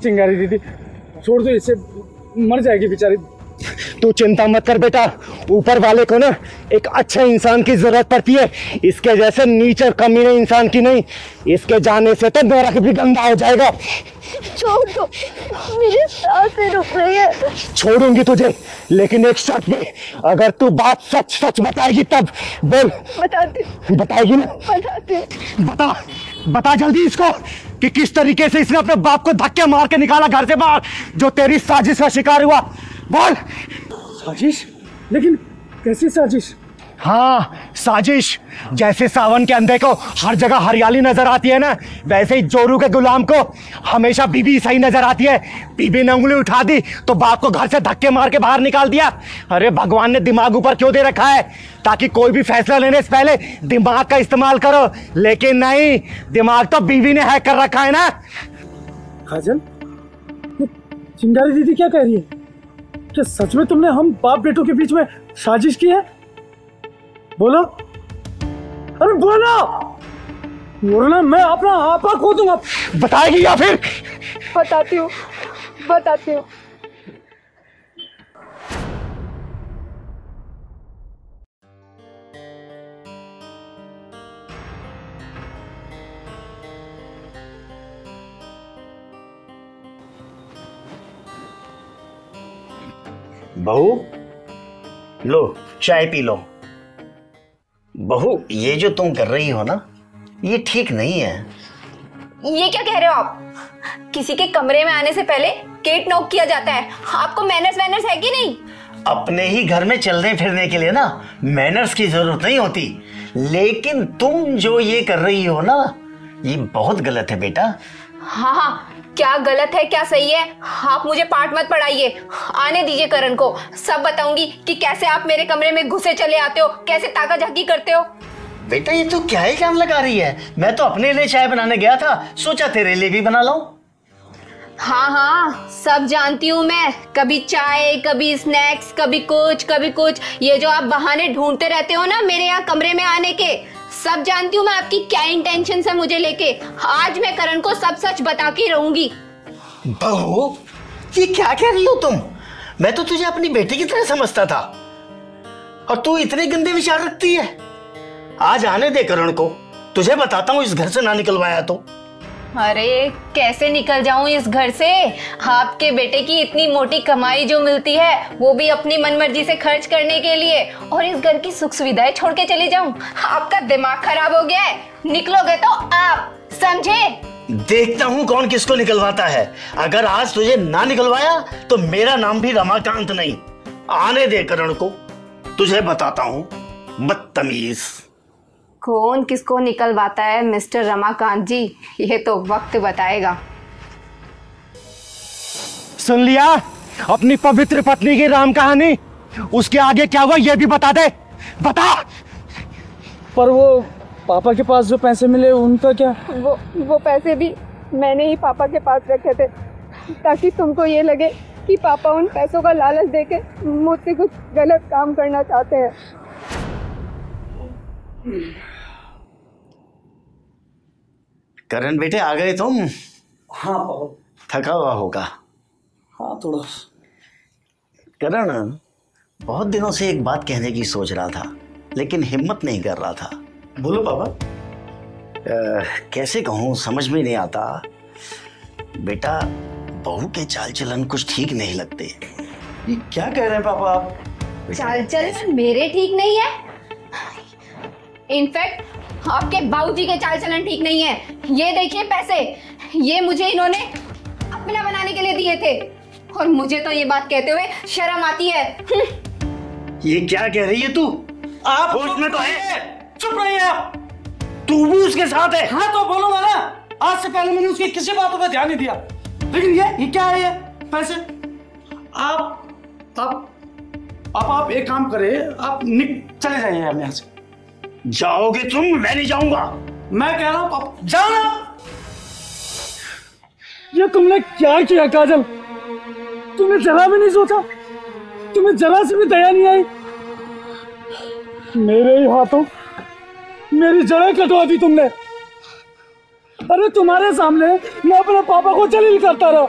चिंगारी दीदी छोड़ दो इसे, मर जाएगी बेचारी। तू चिंता मत कर बेटा, ऊपर वाले को ना एक अच्छे इंसान की जरूरत पड़ती है, इसके जैसे नीच और कमीने इंसान की नहीं। इसके जाने से तो नरक भी गंदा हो जाएगा। छोड़ दो, मेरी सांसें रुक रही है। छोड़ूंगी तुझे, लेकिन एक शर्त पे, अगर तू बात सच सच बताएगी तब। बोल। बताती। बताएगी ना? बताती। बता जल्दी इसको कि किस तरीके से इसने अपने बाप को धक्के मार के निकाला घर से बाहर, जो तेरी साजिश का शिकार हुआ। बोल। साजिश? लेकिन कैसी साजिश? हाँ साजिश, जैसे सावन के अंधे को हर जगह हरियाली नजर आती है ना, वैसे ही जोरू के गुलाम को हमेशा बीबी सही नजर आती है। बीबी ने उंगली उठा दी तो बाप को घर से धक्के मार के बाहर निकाल दिया। अरे भगवान ने दिमाग ऊपर क्यों दे रखा है? ताकि कोई भी फैसला लेने से पहले दिमाग का इस्तेमाल करो, लेकिन नहीं, दिमाग तो बीवी ने हैक कर रखा है ना। काजल, चिंगारी दीदी क्या कह रही है? क्या सच में तुमने हम बाप बेटों के बीच में साजिश की है? बोलो, अरे बोलो, वरना मैं अपना आपा खो दूंगा। बताएगी या फिर? बताती हूँ, बताती हूँ। बहू लो चाय पी लो। बहू ये जो तुम कर रही हो ना ये ठीक नहीं है। ये क्या कह रहे हो आप? किसी के कमरे में आने से पहले गेट नॉक किया जाता है। आपको मैनर्स है कि नहीं? अपने ही घर में चलने फिरने के लिए ना मैनर्स की जरूरत नहीं होती, लेकिन तुम जो ये कर रही हो ना ये बहुत गलत है बेटा। हाँ, क्या गलत है क्या सही है आप मुझे पाठ मत पढ़ाइए। आने दीजिए करण को, सब बताऊंगी कि कैसे आप मेरे कमरे में घुसे चले आते हो, कैसे ताका झाकी करते हो। बेटा ये तो क्या इल्जाम लगा रही है? मैं तो अपने लिए चाय बनाने गया था, सोचा तेरे लिए भी बना लाऊं। हाँ, सब जानती हूँ मैं। कभी चाय, कभी स्नैक्स, कभी कुछ। ये जो आप बहाने ढूंढते रहते हो ना मेरे यहाँ कमरे में आने के, सब जानती हूँ मैं आपकी क्या इंटेंशन है मुझे लेके। आज मैं करण को सब सच बता के रहूंगी। बहू ये क्या कह रही हो तुम? मैं तो तुझे अपनी बेटी की तरह समझता था और तू इतने गंदे विचार रखती है। आज आने दे करण को, तुझे बताता हूँ इस घर से ना निकलवाया तो। अरे कैसे निकल जाऊं इस घर से? आपके बेटे की इतनी मोटी कमाई जो मिलती है वो भी अपनी मनमर्जी से खर्च करने के लिए, और इस घर की सुख सुविधाएं छोड़ के चली जाऊं? आपका दिमाग खराब हो गया है। निकलोगे तो आप समझे? देखता हूँ कौन किसको निकलवाता है। अगर आज तुझे ना निकलवाया तो मेरा नाम भी रमाकांत नहीं। आने दे करण को, तुझे बताता हूँ बदतमीज। कौन किसको निकलवाता है मिस्टर रमाकांत जी, ये तो वक्त बताएगा। सुन लिया? अपनी पवित्र पत्नी की राम कहानी, उसके आगे क्या हुआ ये भी बता दे, बता। पर वो पापा के पास जो पैसे मिले उनका क्या? वो पैसे भी मैंने ही पापा के पास रखे थे, ताकि तुमको ये लगे कि पापा उन पैसों का लालच देके मुझसे कुछ गलत काम करना चाहते हैं। करण बेटे, आ गए तुम? हाँ पापा। थका हुआ होगा। हाँ थोड़ा। करण, बहुत दिनों से एक बात कहने की सोच रहा था, लेकिन हिम्मत नहीं कर रहा था। बोलो पापा। कैसे कहूँ, समझ में नहीं आता। बेटा, बहू के चाल चलन कुछ ठीक नहीं लगते। ये क्या कह रहे हैं पापा आप? चाल चलन मेरे ठीक नहीं है, इनफैक्ट आपके बाबूजी के चाल चलन ठीक नहीं है। ये देखिए पैसे, ये मुझे इन्होंने अपना बनाने के लिए दिए थे, और मुझे तो ये बात कहते हुए शर्म आती है। ये क्या कह रही है तू? आप उसमें तो है। चुप रहिए आप। तू भी उसके साथ है? हाँ तो बोलूंगा ना। आज से पहले मैंने उसकी किसी बातों पे ध्यान नहीं दिया, लेकिन ये क्या है ये पैसे? आप एक काम करें, आप चले जाइए यहाँ से। जाओगे तुम? मैं नहीं जाऊंगा। मैं कह रहा हूँ आप जाओ ना। ये तुमने क्या किया काजल? तुमने जरा भी नहीं सोचा? तुम्हें जरा से भी दया नहीं आई? मेरे ही हाथों मेरी जड़ें कटवा दी तुमने। अरे तुम्हारे सामने मैं अपने पापा को जलील करता रहा,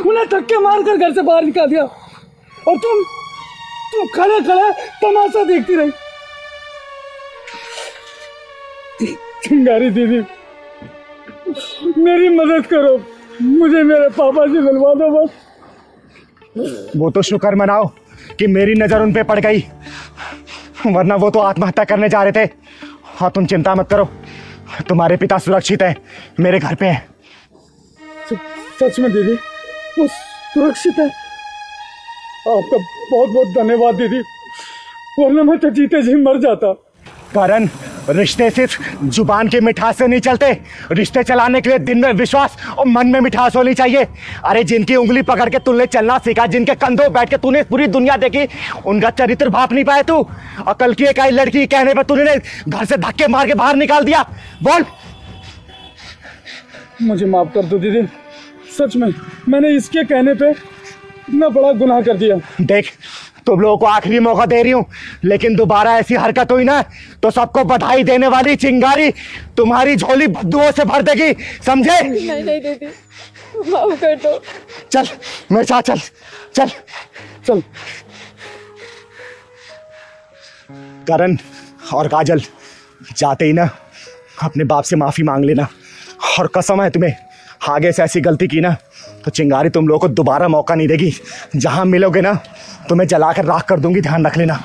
उन्हें धक्के मारकर घर से बाहर निकाल दिया, और तुम खड़े खड़े तमाशा देखती रही। चिंगारी दीदी, मेरी मदद करो, मुझे मेरे पापा से मिलवा दो बस। वो तो शुक्र मनाओ कि मेरी नजर उन पे पड़ गई, वरना वो तो आत्महत्या करने जा रहे थे। हाँ, तुम चिंता मत करो, तुम्हारे पिता सुरक्षित हैं, मेरे घर पे हैं। सच में दीदी, वो सुरक्षित है? आपका बहुत बहुत धन्यवाद दीदी, वरना मैं तो जीते जी मर जाता। करण, रिश्ते सिर्फ जुबान की मिठास से नहीं चलते, रिश्ते चलाने के लिए दिन में विश्वास और मन में मिठास होनी चाहिए। अरे जिनकी उंगली पकड़ के तूने चलना सीखा, जिनके कंधों बैठ के तूने पूरी दुनिया देखी, उनका चरित्र भाप नहीं पाया तू। अकल की एक आई लड़की कहने पर तूने घर से धक्के मार के बाहर निकाल दिया। बोल। मुझे माफ कर दो दीदी, सच में मैंने इसके कहने पे इतना बड़ा गुनाह कर दिया। देख, तुम लोगों को आखिरी मौका दे रही हूं, लेकिन दोबारा ऐसी हरकत हुई ना तो सबको बधाई देने वाली चिंगारी तुम्हारी झोली बद्दुओं से भर देगी, समझे? नहीं दीदी, माफ कर दो। चल मेरे साथ चल चल चल। करण और काजल, जाते ही ना अपने बाप से माफी मांग लेना, और कसम है तुम्हें, आगे से ऐसी गलती की ना तो चिंगारी तुम लोगों को दोबारा मौका नहीं देगी। जहां मिलोगे ना तुम्हें जलाकर राख कर दूंगी, ध्यान रख लेना।